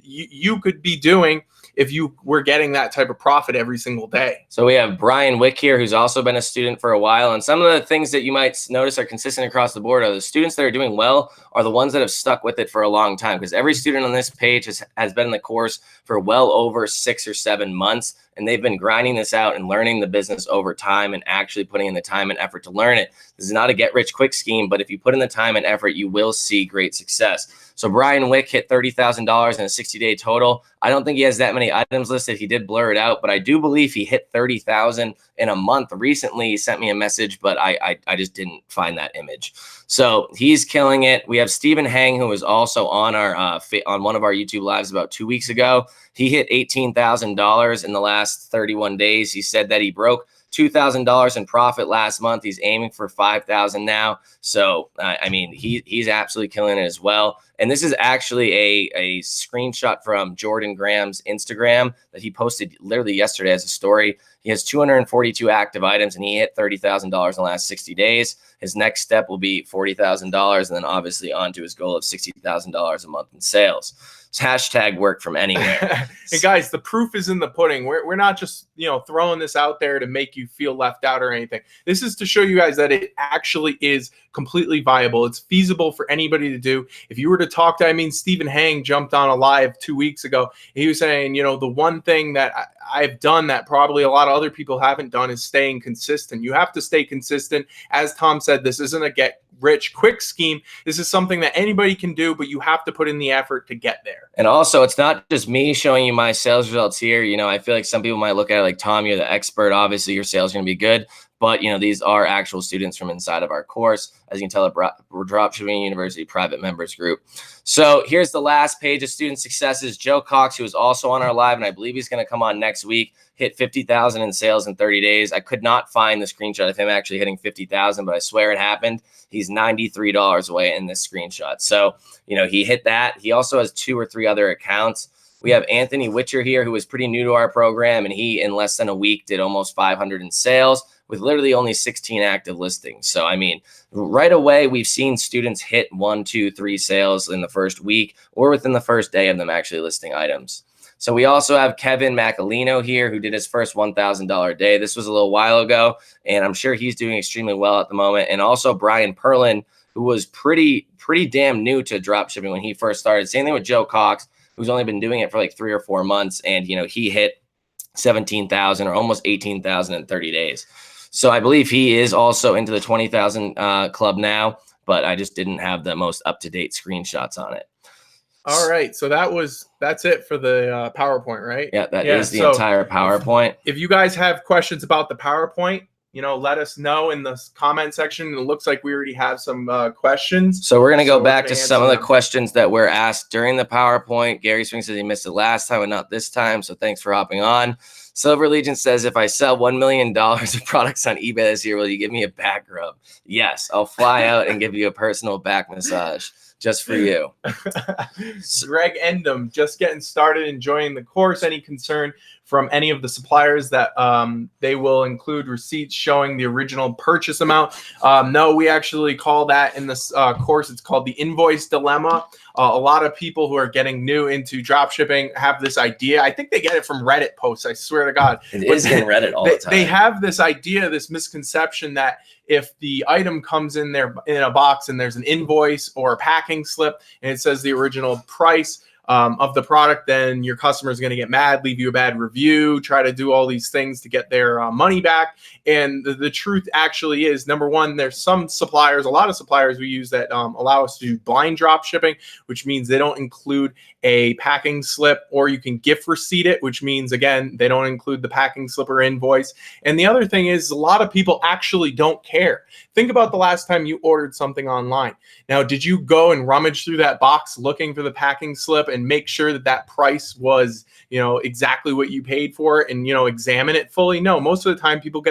you could be doing if you were getting that type of profit every single day. So we have Brian Wick here, who's also been a student for a while. And some of the things that you might notice are consistent across the board are the students that are doing well are the ones that have stuck with it for a long time, because every student on this page has been in the course for well over 6 or 7 months. And they've been grinding this out and learning the business over time and actually putting in the time and effort to learn it. This is not a get-rich-quick scheme, but if you put in the time and effort, you will see great success. So Brian Wick hit $30,000 in a 60-day total. I don't think he has that many items listed. He did blur it out, but I do believe he hit 30,000 in a month. Recently, he sent me a message, but I just didn't find that image. So he's killing it. We have Stephen Hang, who was also on our on one of our YouTube lives about 2 weeks ago. He hit $18,000 in the last 31 days. He said that he broke $2,000 in profit last month. He's aiming for $5,000 now. So, I mean, he's absolutely killing it as well. And this is actually a screenshot from Jordan Graham's Instagram that he posted literally yesterday as a story. He has 242 active items, and he hit $30,000 in the last 60 days. His next step will be $40,000, and then obviously on to his goal of $60,000 a month in sales. It's hashtag work from anywhere. Hey guys, the proof is in the pudding. We're not just throwing this out there to make you feel left out or anything. This is to show you guys that it actually is completely viable. It's feasible for anybody to do. If you were to talk to, Stephen Hang jumped on a live 2 weeks ago. He was saying, the one thing that I've done that probably a lot of other people haven't done is staying consistent. You have to stay consistent. As Tom said, this isn't a rich quick scheme. This is something that anybody can do, but you have to put in the effort to get there. And also, it's not just me showing you my sales results here. You know, I feel like some people might look at it like, Tom, you're the expert. Obviously, your sales are going to be good. But, you know, these are actual students from inside of our course. As you can tell, we're Dropshipping University private members group. So here's the last page of student successes. Joe Cox, who is also on our live, and I believe he's going to come on next week, hit 50,000 in sales in 30 days. I could not find the screenshot of him actually hitting 50,000, but I swear it happened. He's $93 away in this screenshot. So, you know, he hit that. He also has 2 or 3 other accounts. We have Anthony Witcher here, who is pretty new to our program, and he, in less than a week, did almost 500 in sales with literally only 16 active listings. So, I mean, right away, we've seen students hit 1, 2, 3 sales in the first week or within the first day of them actually listing items. So we also have Kevin Macalino here, who did his first $1,000 day. This was a little while ago, and I'm sure he's doing extremely well at the moment. And also Brian Perlin, who was pretty damn new to dropshipping when he first started. Same thing with Joe Cox, who's only been doing it for like 3 or 4 months. And, you know, he hit 17,000 or almost 18,000 in 30 days. So I believe he is also into the 20,000 club now, but I just didn't have the most up-to-date screenshots on it. All right. So that's it for the PowerPoint, right? Yeah, that is the entire PowerPoint. If you guys have questions about the PowerPoint, you know, let us know in the comment section. It looks like we already have some questions. So we're going to go back to some of the questions that were asked during the PowerPoint. Gary Spring says he missed it last time and not this time. So thanks for hopping on. Silver Legion says, if I sell $1 million of products on eBay this year, will you give me a back rub? Yes, I'll fly out and give you a personal back massage just for you. Greg Endem, just getting started, enjoying the course. Any concern from any of the suppliers that they will include receipts showing the original purchase amount? No, we actually call that in this course, it's called the invoice dilemma. A lot of people who are getting new into dropshipping have this idea. I think they get it from Reddit posts, I swear to God. It is in Reddit all the time. They have this idea, this misconception that if the item comes in there in a box and there's an invoice or a packing slip and it says the original price of the product, then your customer is going to get mad, leave you a bad review, try to do all these things to get their money back. And the truth actually is, number one, there's some suppliers, a lot of suppliers we use that allow us to do blind drop shipping, which means they don't include a packing slip, or you can gift receipt it, which means, again, they don't include the packing slip or invoice. And the other thing is, a lot of people actually don't care. Think about the last time you ordered something online. Now, did you go and rummage through that box looking for the packing slip and make sure that that price was, you know, exactly what you paid for it, and, you know, examine it fully? No, most of the time people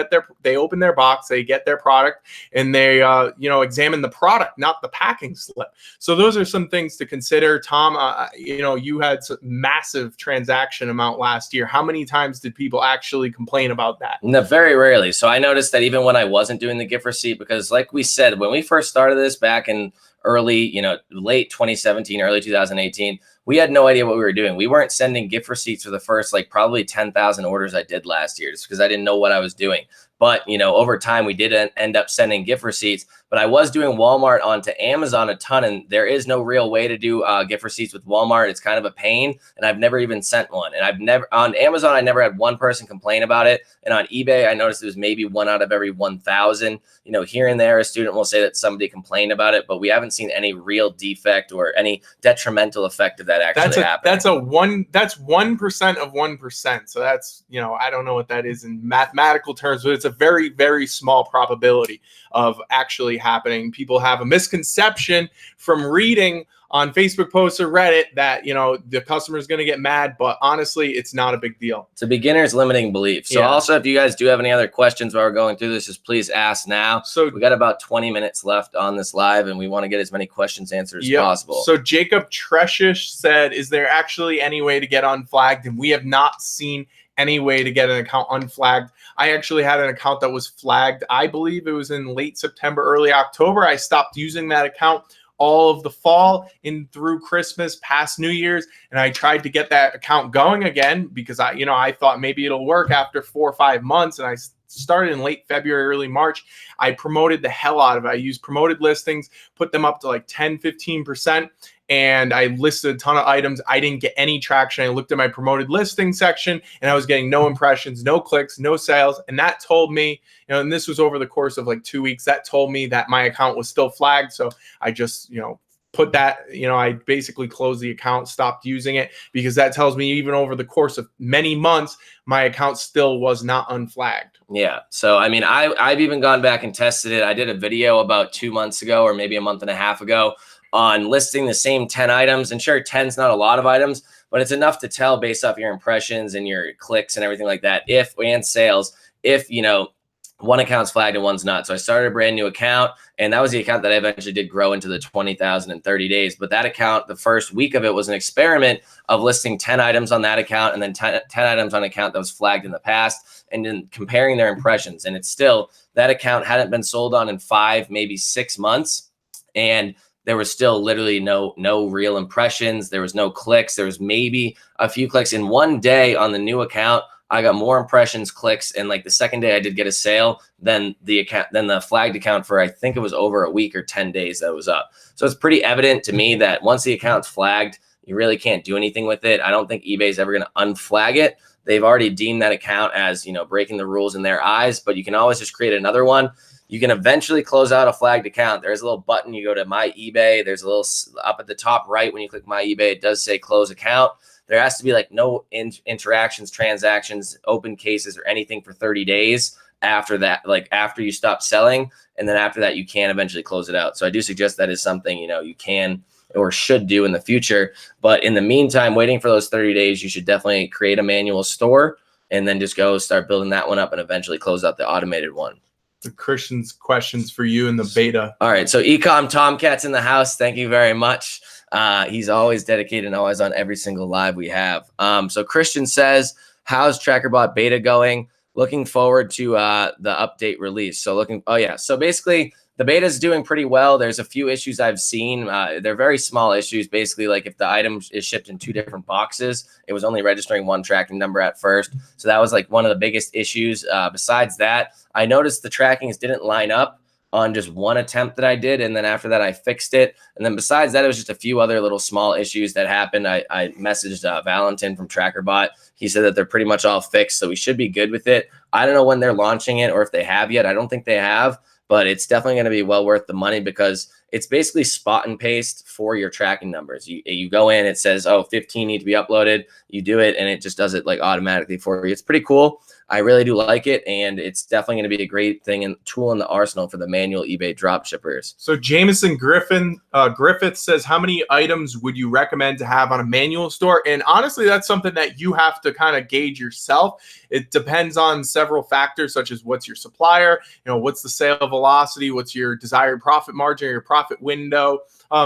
they open their box, they get their product, and they, you know, examine the product, not the packing slip. So those are some things to consider. Tom, you know, you had some massive transaction amount last year. How many times did people actually complain about that? No, very rarely. So I noticed that even when I wasn't doing the gift receipt, because like we said, when we first started this back in early, you know, late 2017, early 2018, we had no idea what we were doing. We weren't sending gift receipts for the first, like, probably 10,000 orders I did last year, just because I didn't know what I was doing. But, you know, over time, we did end up sending gift receipts. But I was doing Walmart onto Amazon a ton, and there is no real way to do gift receipts with Walmart. It's kind of a pain, and I've never even sent one. And on Amazon, I never had one person complain about it. And on eBay, I noticed it was maybe 1 out of every 1,000. You know, here and there, a student will say that somebody complained about it, but we haven't seen any real defect or any detrimental effect of that actually happening. That's 1% of 1%. So that's, you know, I don't know what that is in mathematical terms, but it's a very, very small probability of actually happening. People have a misconception from reading on Facebook posts or Reddit that, you know, the customer is going to get mad, but honestly, it's not a big deal. It's a beginner's limiting belief. So also, if you guys do have any other questions while we're going through this, just please ask now. So we got about 20 minutes left on this live, and we want to get as many questions answered as possible. So Jacob Treshish said, is there actually any way to get unflagged? And we have not seen any way to get an account unflagged. I actually had an account that was flagged. I believe it was in late September, early October. I stopped using that account all of the fall in through Christmas, past New Year's, and I tried to get that account going again because I thought maybe it'll work after 4 or 5 months, and I started in late February, early March. I promoted the hell out of it. I used promoted listings, put them up to like 10, 15%. and I listed a ton of items. I didn't get any traction. I looked at my promoted listing section and I was getting no impressions, no clicks, no sales. And that told me, you know, and this was over the course of like 2 weeks, that told me that my account was still flagged. So I just, you know, put that, you know, I basically closed the account, stopped using it, because that tells me even over the course of many months, my account still was not unflagged. Yeah. So, I mean, I've even gone back and tested it. I did a video about 2 months ago, or maybe a month and a half ago, on listing the same 10 items. And sure, 10's not a lot of items, but it's enough to tell based off your impressions and your clicks and everything like that, and sales, if, you know, one account's flagged and one's not. So I started a brand new account, and that was the account that I eventually did grow into the 20,000 in 30 days. But that account, the first week of it was an experiment of listing 10 items on that account and then 10 items on an account that was flagged in the past, and then comparing their impressions. And it's still, that account hadn't been sold on in 5, maybe 6 months. And there was still literally no real impressions. There was no clicks. There was maybe a few clicks in one day on the new account. I got more impressions, clicks, and like the second day I did get a sale than the flagged account for, I think it was over a week or 10 days that was up. So it's pretty evident to me that once the account's flagged, you really can't do anything with it. I don't think eBay's ever going to unflag it. They've already deemed that account as, you know, breaking the rules in their eyes, but you can always just create another one. You can eventually close out a flagged account. There's a little button. You go to My eBay. There's a little up at the top right when you click My eBay, it does say close account. There has to be like no interactions, transactions, open cases, or anything for 30 days after that, like after you stop selling. And then after that, you can eventually close it out. So I do suggest that is something, you know, you can or should do in the future. But in the meantime, waiting for those 30 days, you should definitely create a manual store and then just go start building that one up and eventually close out the automated one. Christian's questions for you in the beta. All right. So eCom Tomcat's in the house. Thank you very much. He's always dedicated and always on every single live we have. So Christian says, how's TrackerBot beta going? Looking forward to the update release. So so basically the beta is doing pretty well. There's a few issues I've seen. They're very small issues. Basically, like if the item is shipped in 2 different boxes, it was only registering 1 tracking number at first. So that was like one of the biggest issues. Besides that, I noticed the trackings didn't line up on just 1 attempt that I did. And then after that, I fixed it. And then besides that, it was just a few other little small issues that happened. I messaged Valentin from TrackerBot. He said that they're pretty much all fixed. So we should be good with it. I don't know when they're launching it or if they have yet. I don't think they have, but it's definitely going to be well worth the money because it's basically spot and paste for your tracking numbers. You go in, it says, oh, 15 need to be uploaded. You do it, and it just does it like automatically for you. It's pretty cool. I really do like it, and it's definitely going to be a great thing and tool in the arsenal for the manual eBay drop shippers. So Jameson Griffith says, how many items would you recommend to have on a manual store? And honestly, that's something that you have to kind of gauge yourself. It depends on several factors, such as what's your supplier, you know, what's the sale velocity, what's your desired profit margin, or your profit window.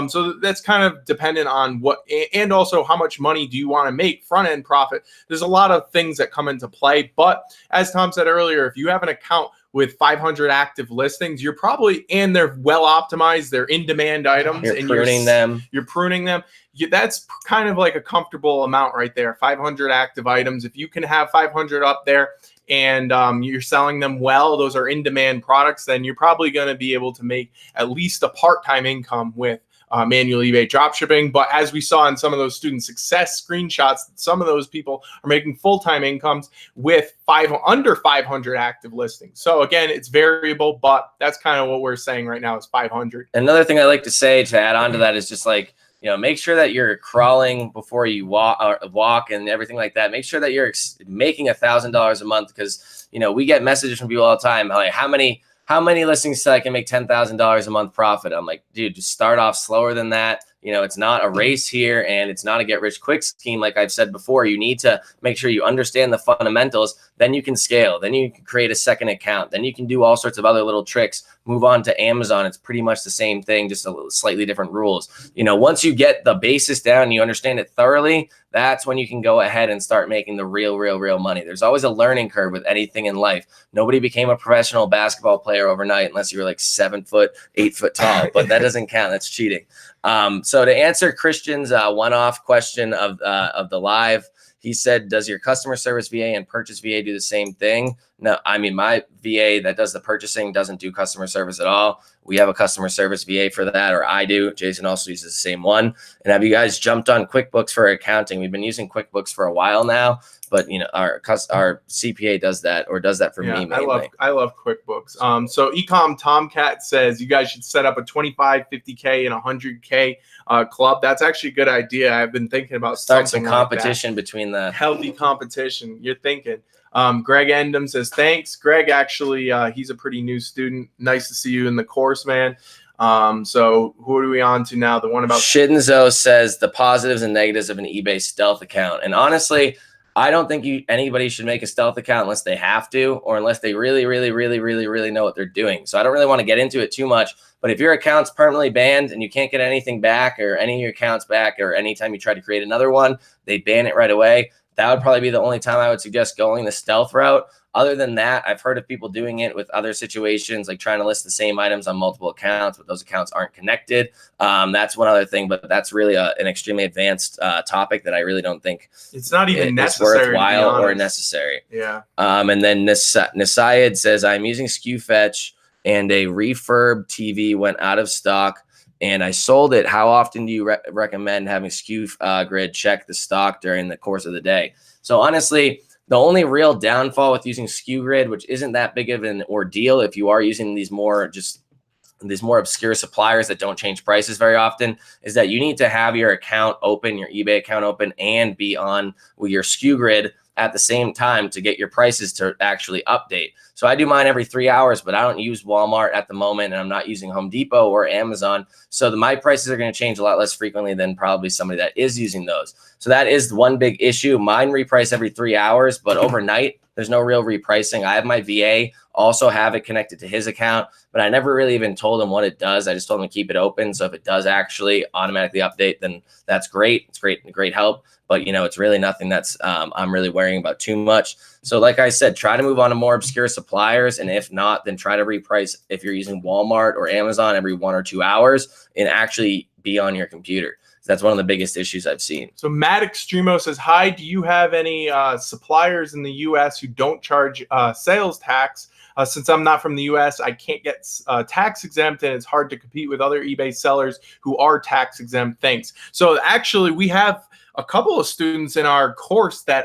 So that's kind of dependent on what, and also how much money do you want to make front end profit. There's a lot of things that come into play, but as Tom said earlier, if you have an account with 500 active listings, you're probably, and they're well optimized, they're in demand items, You're and you're pruning them. That's kind of like a comfortable amount right there. 500 active items. If you can have 500 up there and you're selling them well, those are in demand products, then you're probably going to be able to make at least a part-time income with manual eBay dropshipping. But as we saw in some of those student success screenshots, some of those people are making full-time incomes with under 500 active listings. So again, it's variable, but that's kind of what we're saying right now is 500. Another thing I like to say to add on to that is just like, you know, make sure that you're crawling before you walk and everything like that. Make sure that you're making $1,000 a month, because, you know, we get messages from people all the time like, how many listings so I can make $10,000 a month profit? I'm like, dude, just start off slower than that. You know, it's not a race here, and it's not a get rich quick scheme. Like I've said before, you need to make sure you understand the fundamentals. Then you can scale. Then you can create a second account. Then you can do all sorts of other little tricks. Move on to Amazon. It's pretty much the same thing, just a slightly different rules. You know, once you get the basis down and you understand it thoroughly, that's when you can go ahead and start making the real money. There's always a learning curve with anything in life. Nobody became a professional basketball player overnight unless you were like 7 foot, 8 foot tall, but that doesn't count. That's cheating. So to answer Christian's one-off question of the live, He said, does your customer service VA and purchase VA do the same thing? No, I mean, my VA that does the purchasing doesn't do customer service at all. We have a customer service VA for that, or I do. Jason also uses the same one. And have you guys jumped on QuickBooks for accounting? We've been using QuickBooks for a while now, but our CPA does that, or does that for me mainly. I love QuickBooks. So eCom Tomcat says you guys should set up a 25, 50K, and 100K club. That's actually a good idea. I've been thinking about start some competition between the healthy competition. You're thinking. Greg Endem says, thanks. Greg, actually, he's a pretty new student. Nice to see you in the course, man. So who are we on to now? The one about Shinzo says the positives and negatives of an eBay stealth account. And honestly, I don't think anybody should make a stealth account unless they have to, or unless they really know what they're doing. So I don't really want to get into it too much. But if your account's permanently banned and you can't get anything back, or any of your accounts back, or anytime you try to create another one, they ban it right away. That would probably be the only time I would suggest going the stealth route. Other than that, I've heard of people doing it with other situations, like trying to list the same items on multiple accounts, but those accounts aren't connected. That's one other thing, but that's really an extremely advanced topic that I really don't think it's not even necessary, worthwhile or necessary. Yeah. And then Nisayed says, I'm using SKU Fetch and a refurb TV went out of stock and I sold it. How often do you recommend having SKU Grid check the stock during the course of the day? So honestly, the only real downfall with using SKU Grid, which isn't that big of an ordeal if you are using these more obscure suppliers that don't change prices very often, is that you need to have your account open, your eBay account open, and be on with your SKU Grid at the same time to get your prices to actually update. So I do mine every 3 hours, but I don't use Walmart at the moment, and I'm not using Home Depot or Amazon. So my prices are going to change a lot less frequently than probably somebody that is using those. So that is one big issue. Mine reprice every 3 hours, but overnight, there's no real repricing. I have my VA also have it connected to his account, but I never really even told him what it does. I just told him to keep it open. So if it does actually automatically update, then that's great. It's great help. But, it's really nothing that's I'm really worrying about too much. So like I said, try to move on to more obscure suppliers. And if not, then try to reprice if you're using Walmart or Amazon every 1 or 2 hours and actually be on your computer. That's one of the biggest issues I've seen. So Matt Extremo says, hi, do you have any suppliers in the U.S. who don't charge sales tax? Since I'm not from the U.S., I can't get tax exempt, and it's hard to compete with other eBay sellers who are tax exempt. Thanks. So actually, we have a couple of students in our course that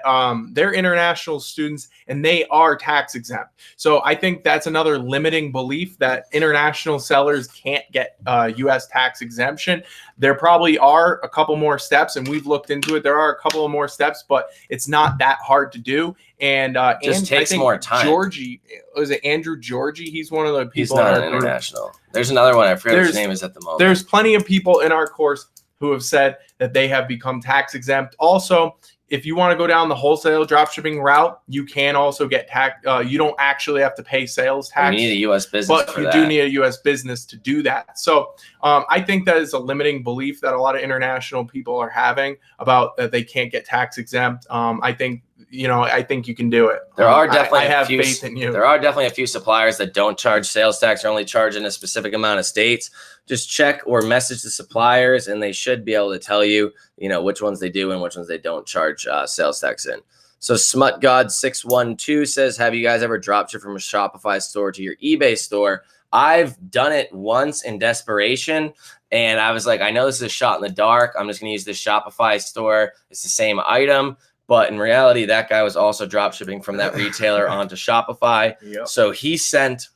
they're international students and they are tax exempt. So I think that's another limiting belief, that international sellers can't get U.S. tax exemption. There probably are a couple more steps, and we've looked into it. There are a couple of more steps, but it's not that hard to do. And just takes more time. Georgie, was it Andrew Georgie? He's one of the people. He's not an international. There's another one. I forget what his name is at the moment. There's plenty of people in our course who have said that they have become tax exempt. Also, if you want to go down the wholesale dropshipping route, you can also get tax. You don't actually have to pay sales tax. You need a U.S. business, but you do need a U.S. business to do that. So I think that is a limiting belief that a lot of international people are having about that they can't get tax exempt. I think you can do it. There are definitely I have faith in you. There are definitely a few suppliers that don't charge sales tax or only charge in a specific amount of states. Just check or message the suppliers, and they should be able to tell you, which ones they do and which ones they don't charge sales tax in. So SmutGod612 says, have you guys ever dropshipped from a Shopify store to your eBay store? I've done it once in desperation, and I was like, I know this is a shot in the dark. I'm just going to use this Shopify store. It's the same item. But in reality, that guy was also drop shipping from that retailer onto Shopify. Yep. So he sent,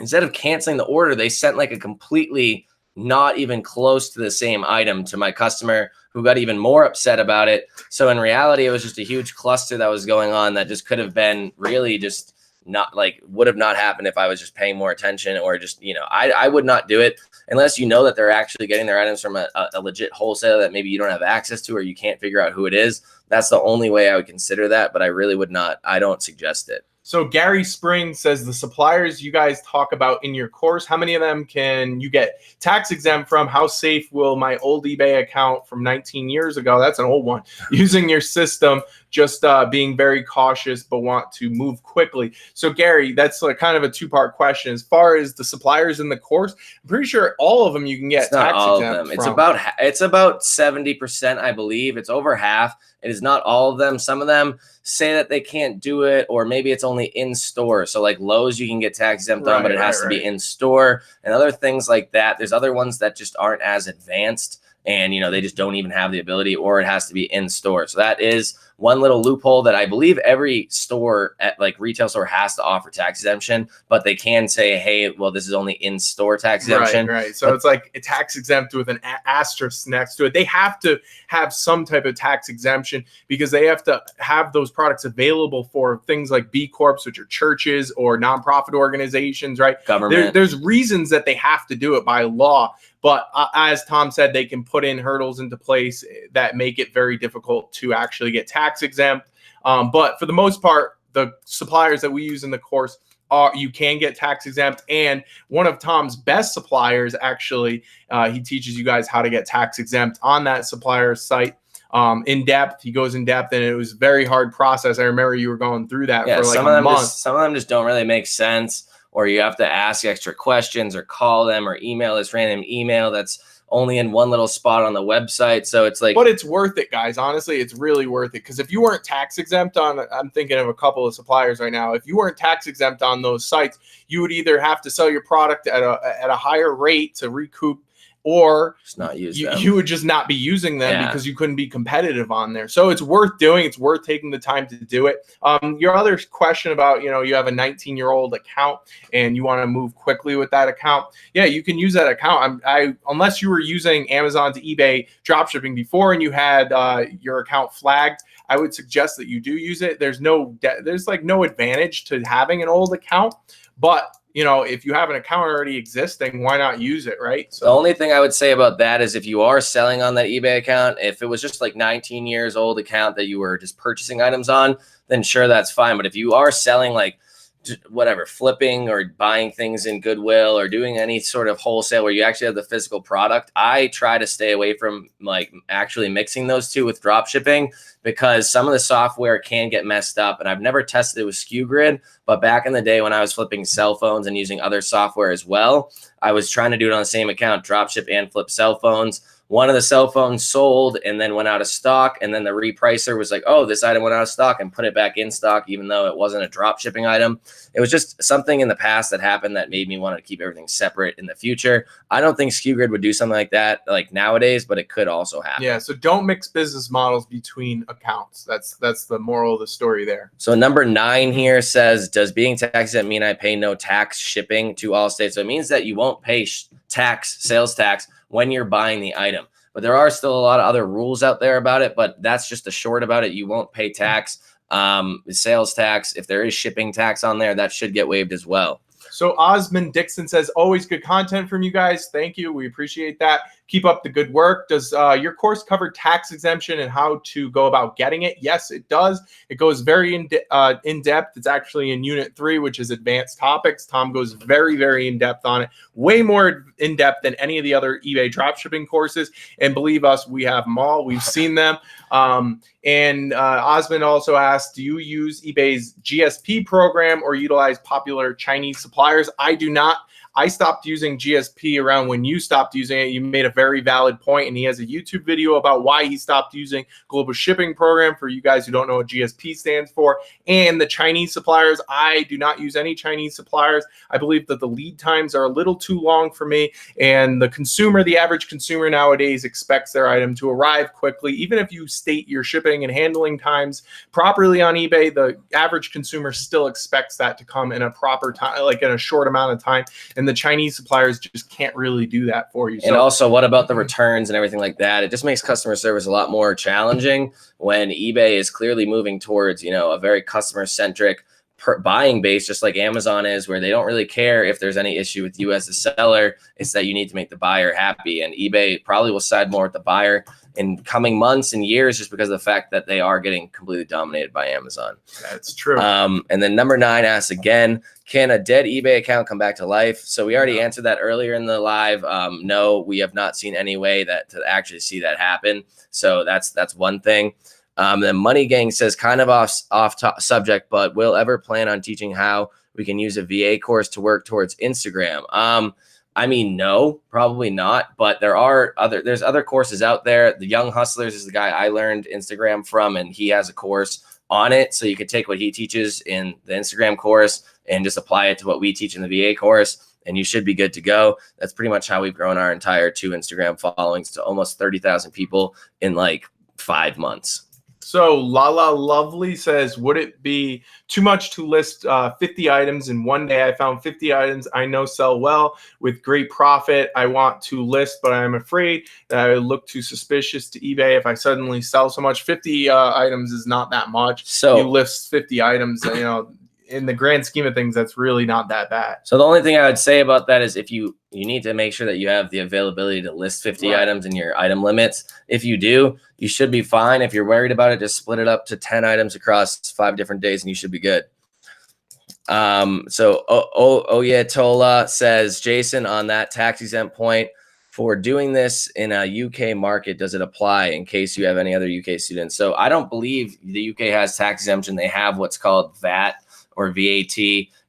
instead of canceling the order, they sent like a completely not even close to the same item to my customer, who got even more upset about it. So in reality, it was just a huge cluster that was going on that just could have been really just not would have not happened if I was just paying more attention, or just, I would not do it unless you know that they're actually getting their items from a legit wholesaler that maybe you don't have access to, or you can't figure out who it is. That's the only way I would consider that, but I really would not. I don't suggest it. So Gary Spring says, the suppliers you guys talk about in your course, how many of them can you get tax exempt from? How safe will my old eBay account from 19 years ago, that's an old one, using your system, just being very cautious but want to move quickly? So Gary, that's kind of a two-part question. As far as the suppliers in the course, I'm pretty sure all of them you can get tax exempt from. It's about 70%, I believe. It's over half. It is not all of them. Some of them say that they can't do it, or maybe it's only in store. So like Lowe's, you can get tax exempt on, but it has to be in store, and other things like that. There's other ones that just aren't as advanced, and they just don't even have the ability, or it has to be in store. So that is one little loophole that I believe every store at like retail store has to offer tax exemption, but they can say, hey, well, this is only in store tax exemption. Right. So it's like a tax exempt with an asterisk next to it. They have to have some type of tax exemption because they have to have those products available for things like B Corps, which are churches or nonprofit organizations, right? Government. There's reasons that they have to do it by law. But as Tom said, they can put in hurdles into place that make it very difficult to actually get tax exempt. But for the most part, the suppliers that we use in the course you can get tax exempt. And one of Tom's best suppliers, actually, he teaches you guys how to get tax exempt on that supplier site. In depth. He goes in depth, and it was a very hard process. I remember you were going through that for like a month. Some of them just don't really make sense, or you have to ask extra questions or call them or email this random email that's only in one little spot on the website. So it's like, but it's worth it, guys. Honestly, it's really worth it. Because if you weren't tax exempt on, I'm thinking of a couple of suppliers right now. If you weren't tax exempt on those sites, you would either have to sell your product at a higher rate to recoup, or just not use them. You would just not be using them because you couldn't be competitive on there. So it's worth doing. It's worth taking the time to do it. Your other question about, you have a 19-year-old account and you want to move quickly with that account. Yeah, you can use that account. Unless you were using Amazon to eBay dropshipping before and you had your account flagged, I would suggest that you do use it. There's no advantage to having an old account, but if you have an account already existing, why not use it, right? So the only thing I would say about that is if you are selling on that eBay account, if it was just like 19 years old account that you were just purchasing items on, then sure, that's fine. But if you are selling like whatever, flipping or buying things in Goodwill or doing any sort of wholesale where you actually have the physical product, I try to stay away from like actually mixing those two with drop shipping, because some of the software can get messed up. And I've never tested it with SKU but back in the day when I was flipping cell phones and using other software as well, I was trying to do it on the same account, drop ship and flip cell phones. One of the cell phones sold and then went out of stock. And then the repricer was like, oh, this item went out of stock, and put it back in stock, even though it wasn't a drop shipping item. It was just something in the past that happened that made me want to keep everything separate in the future. I don't think SKU would do something like that like nowadays, but it could also happen. Yeah. So don't mix business models between accounts. That's the moral of the story there. So number 9 here says, does being tax exempt mean I pay no tax shipping to all states? So it means that you won't pay sales tax when you're buying the item. But there are still a lot of other rules out there about it, but that's just the short about it. You won't pay tax, sales tax. If there is shipping tax on there, that should get waived as well. So Osmond Dixon says, always good content from you guys. Thank you. We appreciate that. Keep up the good work. Does your course cover tax exemption and how to go about getting it? Yes, it does. It goes very in depth. It's actually in Unit 3, which is advanced topics. Tom goes very, very in depth on it. Way more in depth than any of the other eBay dropshipping courses. And believe us, we have them all. We've seen them. And Osmond also asked, do you use eBay's GSP program or utilize popular Chinese suppliers? I do not. I stopped using GSP around when you stopped using it. You made a very valid point, and he has a YouTube video about why he stopped using Global Shipping Program for you guys who don't know what GSP stands for. And the Chinese suppliers, I do not use any Chinese suppliers. I believe that the lead times are a little too long for me, and the average consumer nowadays expects their item to arrive quickly. Even if you state your shipping and handling times properly on eBay, the average consumer still expects that to come in a proper time, like in a short amount of time. And the Chinese suppliers just can't really do that for you. And also, what about the returns and everything like that? It just makes customer service a lot more challenging when eBay is clearly moving towards, a very customer-centric buying base, just like Amazon is, where they don't really care if there's any issue with you as a seller. It's that you need to make the buyer happy. And eBay probably will side more with the buyer in coming months and years, just because of the fact that they are getting completely dominated by Amazon. That's true. And then number 9 asks again, can a dead eBay account come back to life? So we already answered that earlier in the live. No, we have not seen any way to actually see that happen. So that's one thing. Then Money Gang says, kind of off subject, but will ever plan on teaching how we can use a VA course to work towards Instagram? I mean, no, probably not. But there's other courses out there. The Young Hustlers is the guy I learned Instagram from, and he has a course on it. So you could take what he teaches in the Instagram course and just apply it to what we teach in the VA course, and you should be good to go. That's pretty much how we've grown our entire 2 Instagram followings to almost 30,000 people in like 5 months. So Lala Lovely says, would it be too much to list 50 items in one day? I found 50 items I know sell well with great profit. I want to list, but I'm afraid that I would look too suspicious to eBay if I suddenly sell so much. 50 items is not that much. So you list 50 items, you know, in the grand scheme of things, that's really not that bad. So the only thing I would say about that is if you need to make sure that you have the availability to list 50 items in your item limits. If you do, you should be fine. If you're worried about it, just split it up to 10 items across 5 different days and you should be good. So Oyetola says, Jason, on that tax exempt point, for doing this in a UK market, does it apply in case you have any other UK students? So I don't believe the UK has tax exemption. They have what's called VAT or VAT.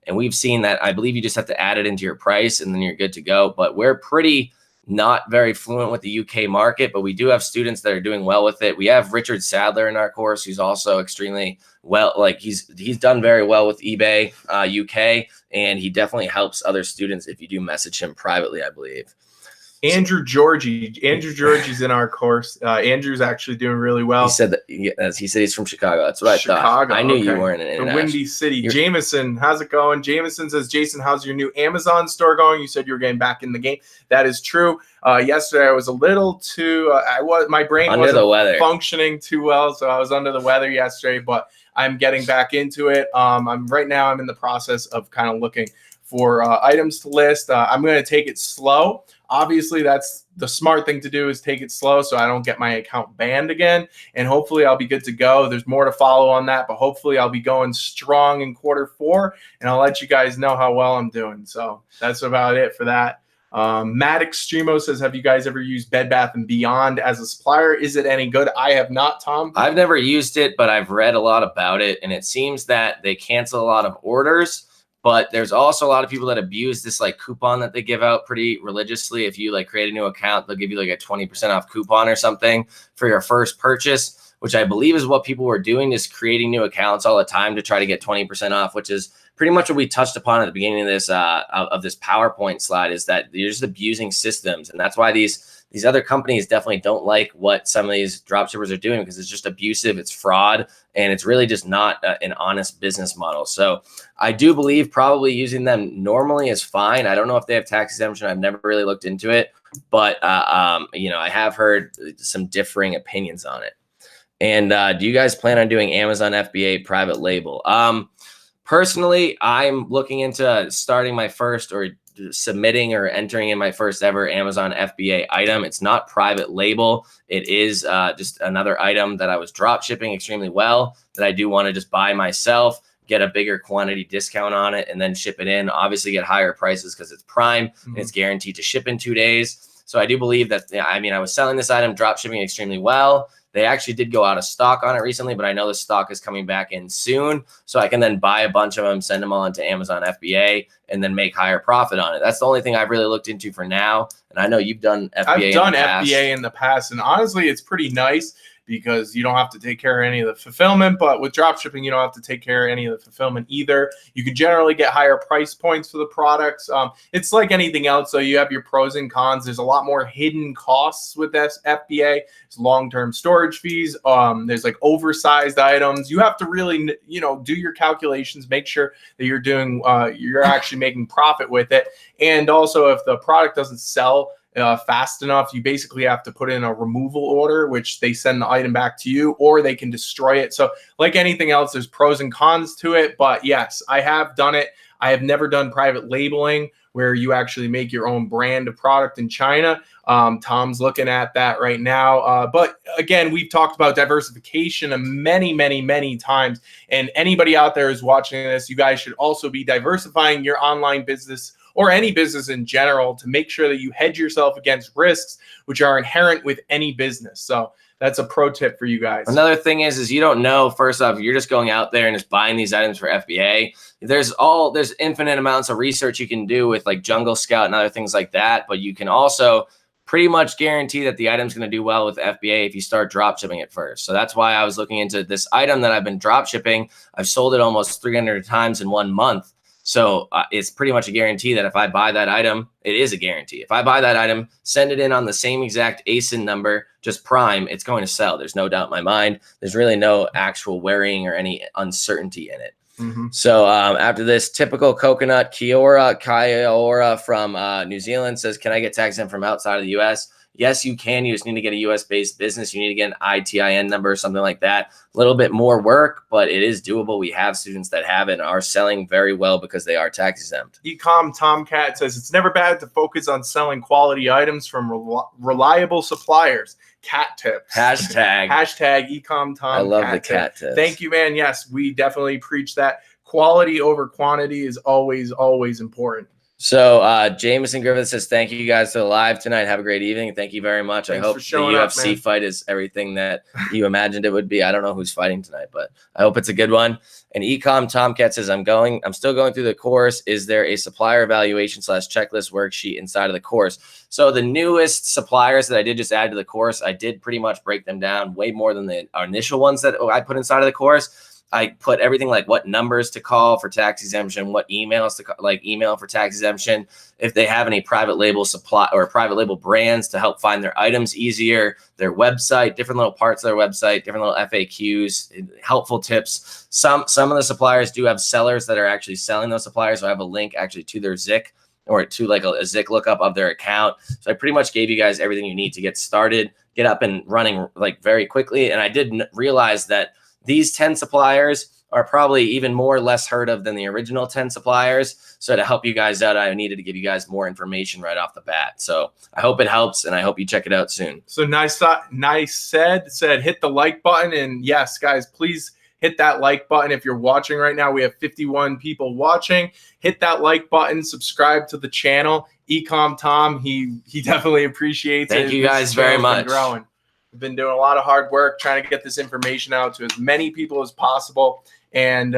And we've seen that. I believe you just have to add it into your price and then you're good to go. But we're pretty not very fluent with the UK market, but we do have students that are doing well with it. We have Richard Sadler in our course, who's also extremely well, like he's done very well with eBay UK, and he definitely helps other students if you do message him privately, I believe. Andrew Georgie's in our course. Andrew's actually doing really well. He said that he said he's from Chicago. That's what I thought. I knew you weren't in the Windy City. Jameson, how's it going? Jameson says, Jason, how's your new Amazon store going? You said you were getting back in the game. That is true. Yesterday I was a little too. My brain wasn't functioning too well, so I was under the weather yesterday. But I'm getting back into it. I'm in the process of kind of looking for items to list. I'm going to take it slow. Obviously, that's the smart thing to do, is take it slow so I don't get my account banned again. And hopefully I'll be good to go. There's more to follow on that, but hopefully I'll be going strong in Q4, and I'll let you guys know how well I'm doing. So that's about it for that. Matt Extremo says, have you guys ever used Bed Bath & Beyond as a supplier? Is it any good? I have not, Tom. I've never used it, but I've read a lot about it, and it seems that they cancel a lot of orders. But there's also a lot of people that abuse this like coupon that they give out pretty religiously. If you like create a new account, they'll give you like a 20% off coupon or something for your first purchase, which I believe is what people were doing, is creating new accounts all the time to try to get 20% off, which is pretty much what we touched upon at the beginning of this PowerPoint slide, is that you're just abusing systems. And that's why these other companies definitely don't like what some of these dropshippers are doing, because it's just abusive, it's fraud, and it's really just not an honest business model. So I do believe probably using them normally is fine. I don't know if they have tax exemption. I've never really looked into it, but you know, I have heard some differing opinions on it. And do you guys plan on doing Amazon FBA private label? Personally, I'm looking into starting my first, or submitting or entering in my first ever Amazon FBA item. It's not private label. It is just another item that I was drop shipping extremely well, that I do want to just buy myself, get a bigger quantity discount on it, and then ship it in. Obviously get higher prices because it's Prime and it's guaranteed to ship in 2 days. So I do believe that, I mean, I was selling this item, drop shipping extremely well. They actually did go out of stock on it recently, but I know the stock is coming back in soon. So I can then buy a bunch of them, send them all into Amazon FBA, and then make higher profit on it. That's the only thing I've really looked into for now. And I know you've done FBA. I've done FBA in the past, and honestly, it's pretty nice because you don't have to take care of any of the fulfillment. But with dropshipping, you don't have to take care of any of the fulfillment either. You can generally get higher price points for the products. It's like anything else. So you have your pros and cons. There's a lot more hidden costs with this FBA. It's long-term storage fees. There's like oversized items. You have to really, you know, do your calculations, make sure that you're doing, you're actually making profit with it. And also, if the product doesn't sell fast enough, you basically have to put in a removal order, which they send the item back to you, or they can destroy it. So like anything else, there's pros and cons to it. But yes, I have done it. I have never done private labeling, where you actually make your own brand of product in China. Tom's looking at that right now. But again, we've talked about diversification many times. And anybody out there who's watching this, you guys should also be diversifying your online business, or any business in general, to make sure that you hedge yourself against risks which are inherent with any business. So that's a pro tip for you guys. Another thing is you don't know, first off, you're just going out there and just buying these items for FBA. There's infinite amounts of research you can do with like Jungle Scout and other things like that, but you can also pretty much guarantee that the item's going to do well with FBA if you start drop shipping it first. So that's why I was looking into this item that I've been drop shipping. I've sold it almost 300 times in 1 month. So it's pretty much a guarantee that if I buy that item, it is a guarantee. If I buy that item, send it in on the same exact ASIN number, just prime, it's going to sell. There's no doubt in my mind. There's really no actual worrying or any uncertainty in it. So after this, typical coconut Kiora from New Zealand says, can I get tax in from outside of the US? Yes, you can. You just need to get a US-based business. You need to get an ITIN number or something like that. A little bit more work, but it is doable. We have students that have it and are selling very well because they are tax exempt. eCom Tomcat says, it's never bad to focus on selling quality items from reliable suppliers. Cat tips. Hashtag eCom Tomcat. I love the cat tips. Thank you, man. Yes, we definitely preach that. Quality over quantity is always, always important. So Jameson Griffith says, thank you guys for the live tonight. Have a great evening. Thank you very much. Thanks I hope the UFC fight is everything that you imagined it would be. I don't know who's fighting tonight, but I hope it's a good one. And eCom Tomcat says, I'm still going through the course. Is there a supplier evaluation / checklist worksheet inside of the course? So the newest suppliers that I did just add to the course, I did pretty much break them down way more than the initial ones that I put inside of the course. I put everything like what numbers to call for tax exemption, what emails to call, like email for tax exemption, if they have any private label supply or private label brands to help find their items easier, their website, different little parts of their website, different little FAQs, helpful tips. Some of the suppliers do have sellers that are actually selling those suppliers. So I have a link actually to their Zik or to like a Zik lookup of their account. So I pretty much gave you guys everything you need to get started, get up and running like very quickly. And I did realize that these 10 suppliers are probably even more less heard of than the original 10 suppliers. So to help you guys out, I needed to give you guys more information right off the bat. So I hope it helps, and I hope you check it out soon. So nice said hit the like button. And yes, guys, please hit that like button. If you're watching right now, we have 51 people watching. Hit that like button, subscribe to the channel. eCom Tom, he definitely appreciates it. Thank you guys very much. Growing. We've been doing a lot of hard work trying to get this information out to as many people as possible. And,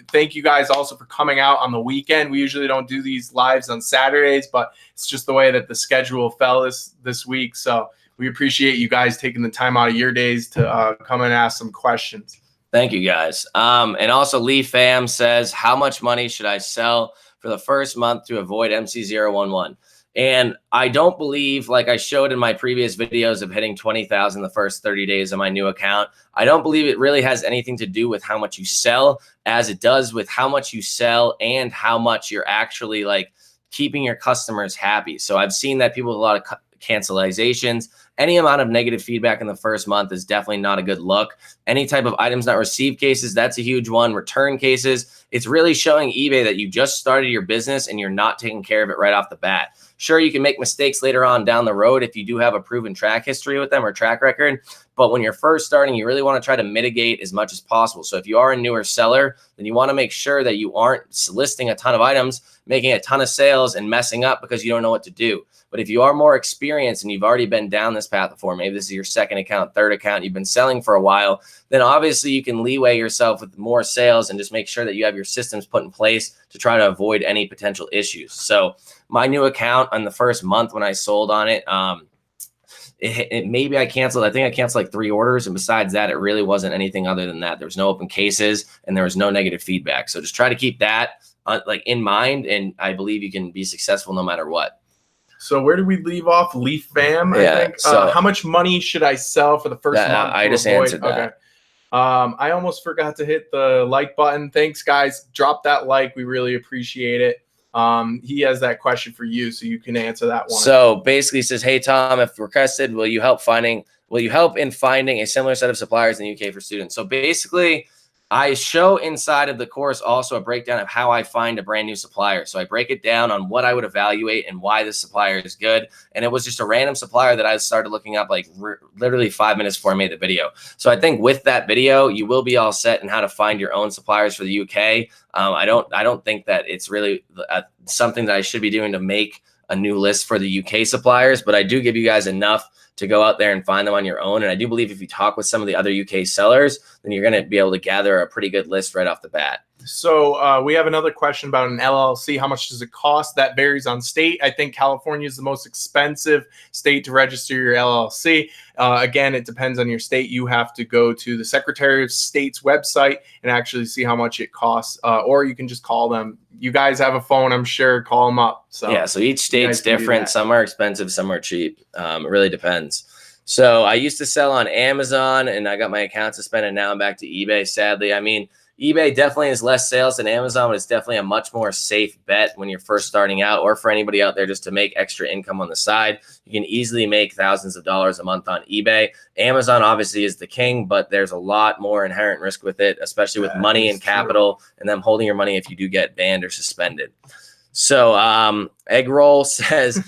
thank you guys also for coming out on the weekend. We usually don't do these lives on Saturdays, but it's just the way that the schedule fell this week. So we appreciate you guys taking the time out of your days to come and ask some questions. Thank you guys. And also Lee Pham says, how much money should I sell for the first month to avoid MC011? And I don't believe, like I showed in my previous videos of hitting 20,000 the first 30 days of my new account, I don't believe it really has anything to do with how much you sell as it does with how much you sell and how much you're actually like keeping your customers happy. So I've seen that people with a lot of cancelizations, any amount of negative feedback in the first month is definitely not a good look. Any type of items not received cases, that's a huge one. Return cases, it's really showing eBay that you just started your business and you're not taking care of it right off the bat. Sure, you can make mistakes later on down the road if you do have a proven track history with them or track record. But when you're first starting, you really want to try to mitigate as much as possible. So if you are a newer seller, then you want to make sure that you aren't listing a ton of items, making a ton of sales and messing up because you don't know what to do. But if you are more experienced and you've already been down this path before, maybe this is your second account, third account, you've been selling for a while, then obviously you can leeway yourself with more sales and just make sure that you have your systems put in place to try to avoid any potential issues. So my new account on the first month when I sold on it, maybe I canceled. I think I canceled like 3 orders. And besides that, it really wasn't anything other than that. There was no open cases and there was no negative feedback. So just try to keep that like in mind. And I believe you can be successful no matter what. So where did we leave off? Leaf Fam, I think. So how much money should I sell for the first month? I just answered that. Okay. I almost forgot to hit the like button. Thanks, guys. Drop that like. We really appreciate it. He has that question for you, so you can answer that one. So basically, he says, "Hey Tom, if requested, will you help in finding a similar set of suppliers in the UK for students?" So basically, I show inside of the course also a breakdown of how I find a brand new supplier. So I break it down on what I would evaluate and why this supplier is good. And it was just a random supplier that I started looking up like literally 5 minutes before I made the video. So I think with that video, you will be all set in how to find your own suppliers for the UK. I don't think that it's really something that I should be doing to make a new list for the UK suppliers, but I do give you guys enough to go out there and find them on your own. And I do believe if you talk with some of the other UK sellers, then you're going to be able to gather a pretty good list right off the bat. So we have another question about an LLC. How much does it cost? That varies on state. I think California is the most expensive state to register your LLC. Again, it depends on your state. You have to go to the Secretary of State's website and actually see how much it costs, or you can just call them. You guys have a phone, I'm sure. Call them up. So yeah, so each state's different. Some are expensive, some are cheap. It really depends. So I used to sell on Amazon, and I got my account suspended. Now I'm back to eBay, sadly. I mean, eBay definitely has less sales than Amazon, but it's definitely a much more safe bet when you're first starting out, or for anybody out there just to make extra income on the side. You can easily make thousands of dollars a month on eBay. Amazon obviously is the king, but there's a lot more inherent risk with it, especially with money and capital, and them holding your money if you do get banned or suspended. So Egg Roll says,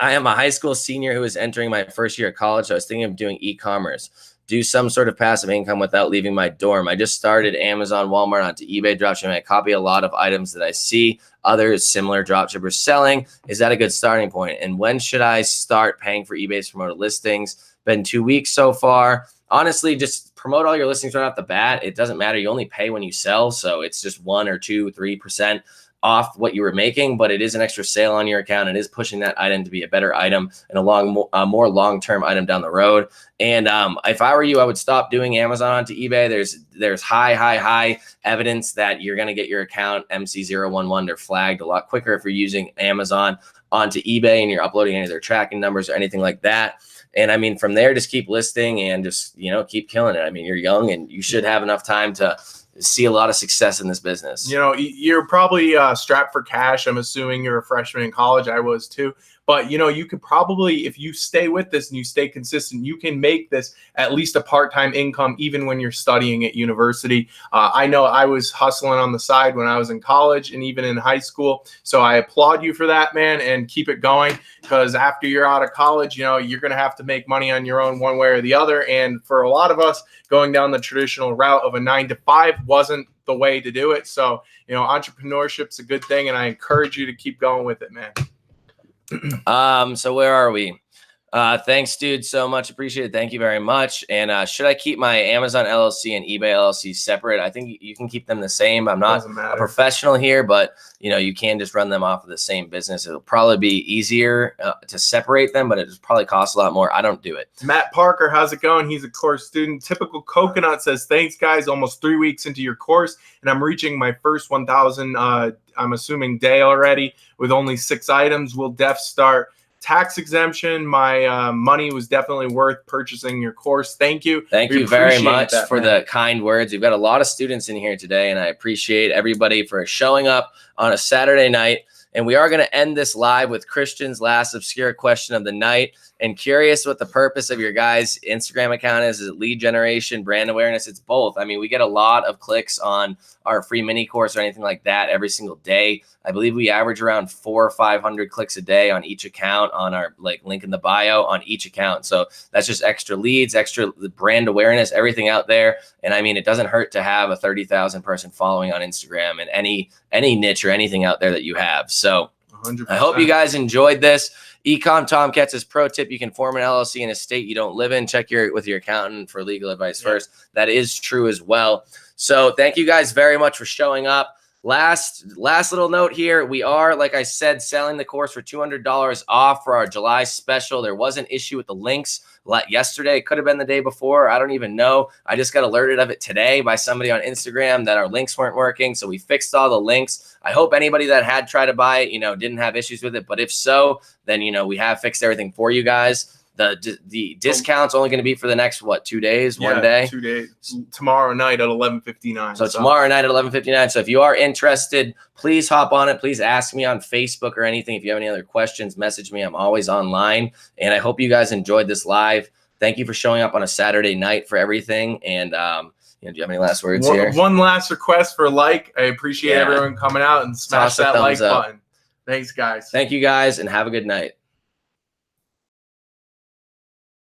I am a high school senior who is entering my first year of college. So I was thinking of doing e-commerce. Do some sort of passive income without leaving my dorm. I just started Amazon, Walmart onto eBay dropshipping. I copy a lot of items that I see others similar dropshippers selling. Is that a good starting point? And when should I start paying for eBay's promoted listings? Been 2 weeks so far. Honestly, just promote all your listings right off the bat. It doesn't matter. You only pay when you sell. So it's just 1 or 2, 3% off what you were making, but it is an extra sale on your account. It is pushing that item to be a better item and a more long-term item down the road. And if I were you, I would stop doing Amazon onto eBay. There's high evidence that you're going to get your account MC011 or flagged a lot quicker if you're using Amazon onto eBay and you're uploading any of their tracking numbers or anything like that. And I mean, from there, just keep listing and just, keep killing it. I mean, you're young and you should have enough time to see a lot of success in this business. You're probably strapped for cash. I'm assuming you're a freshman in college. I was too. But, you could probably, if you stay with this and you stay consistent, you can make this at least a part-time income even when you're studying at university. I know I was hustling on the side when I was in college and even in high school. So I applaud you for that, man, and keep it going, because after you're out of college, you're going to have to make money on your own one way or the other. And for a lot of us, going down the traditional route of a 9-to-5 wasn't the way to do it. So, entrepreneurship's a good thing, and I encourage you to keep going with it, man. So where are we? Thanks, dude, so much. Appreciate it. Thank you very much. And should I keep my Amazon LLC and eBay LLC separate? I think you can keep them the same. I'm not a professional here, but you can just run them off of the same business. It'll probably be easier to separate them, but it'll probably cost a lot more. I don't do it. Matt Parker, how's it going? He's a course student. Typical Coconut says, thanks, guys. Almost 3 weeks into your course, and I'm reaching my first 1,000, I'm assuming, day already with only 6 items. Will def start tax exemption. My money was definitely worth purchasing your course. Thank you. Thank you very much for the kind words. We've got a lot of students in here today, and I appreciate everybody for showing up on a Saturday night. And we are going to end this live with Christian's last obscure question of the night. And curious what the purpose of your guys' Instagram account is. Is it lead generation, brand awareness? It's both. I mean, we get a lot of clicks on our free mini course or anything like that every single day. I believe we average around 400 or 500 clicks a day on each account, on our link in the bio on each account. So that's just extra leads, extra brand awareness, everything out there. And I mean, it doesn't hurt to have a 30,000 person following on Instagram and any niche or anything out there that you have. So 100%. I hope you guys enjoyed this. eCom Tomcats' pro tip: you can form an LLC in a state you don't live in. Check with your accountant for legal advice first. That is true as well. So thank you guys very much for showing up. Last little note here. We are, like I said, selling the course for $200 off for our July special. There was an issue with the links yesterday. It could have been the day before. I don't even know. I just got alerted of it today by somebody on Instagram that our links weren't working. So we fixed all the links. I hope anybody that had tried to buy it, didn't have issues with it. But if so, then, we have fixed everything for you guys. The discount's only going to be for the next, 2 days, 1 day? 2 days. Tomorrow night at 11:59. So tomorrow night at 11:59. So if you are interested, please hop on it. Please ask me on Facebook or anything. If you have any other questions, message me. I'm always online. And I hope you guys enjoyed this live. Thank you for showing up on a Saturday night for everything. And do you have any last words here? One last request for I appreciate everyone coming out and smash that like button. Thanks, guys. Thank you, guys, and have a good night.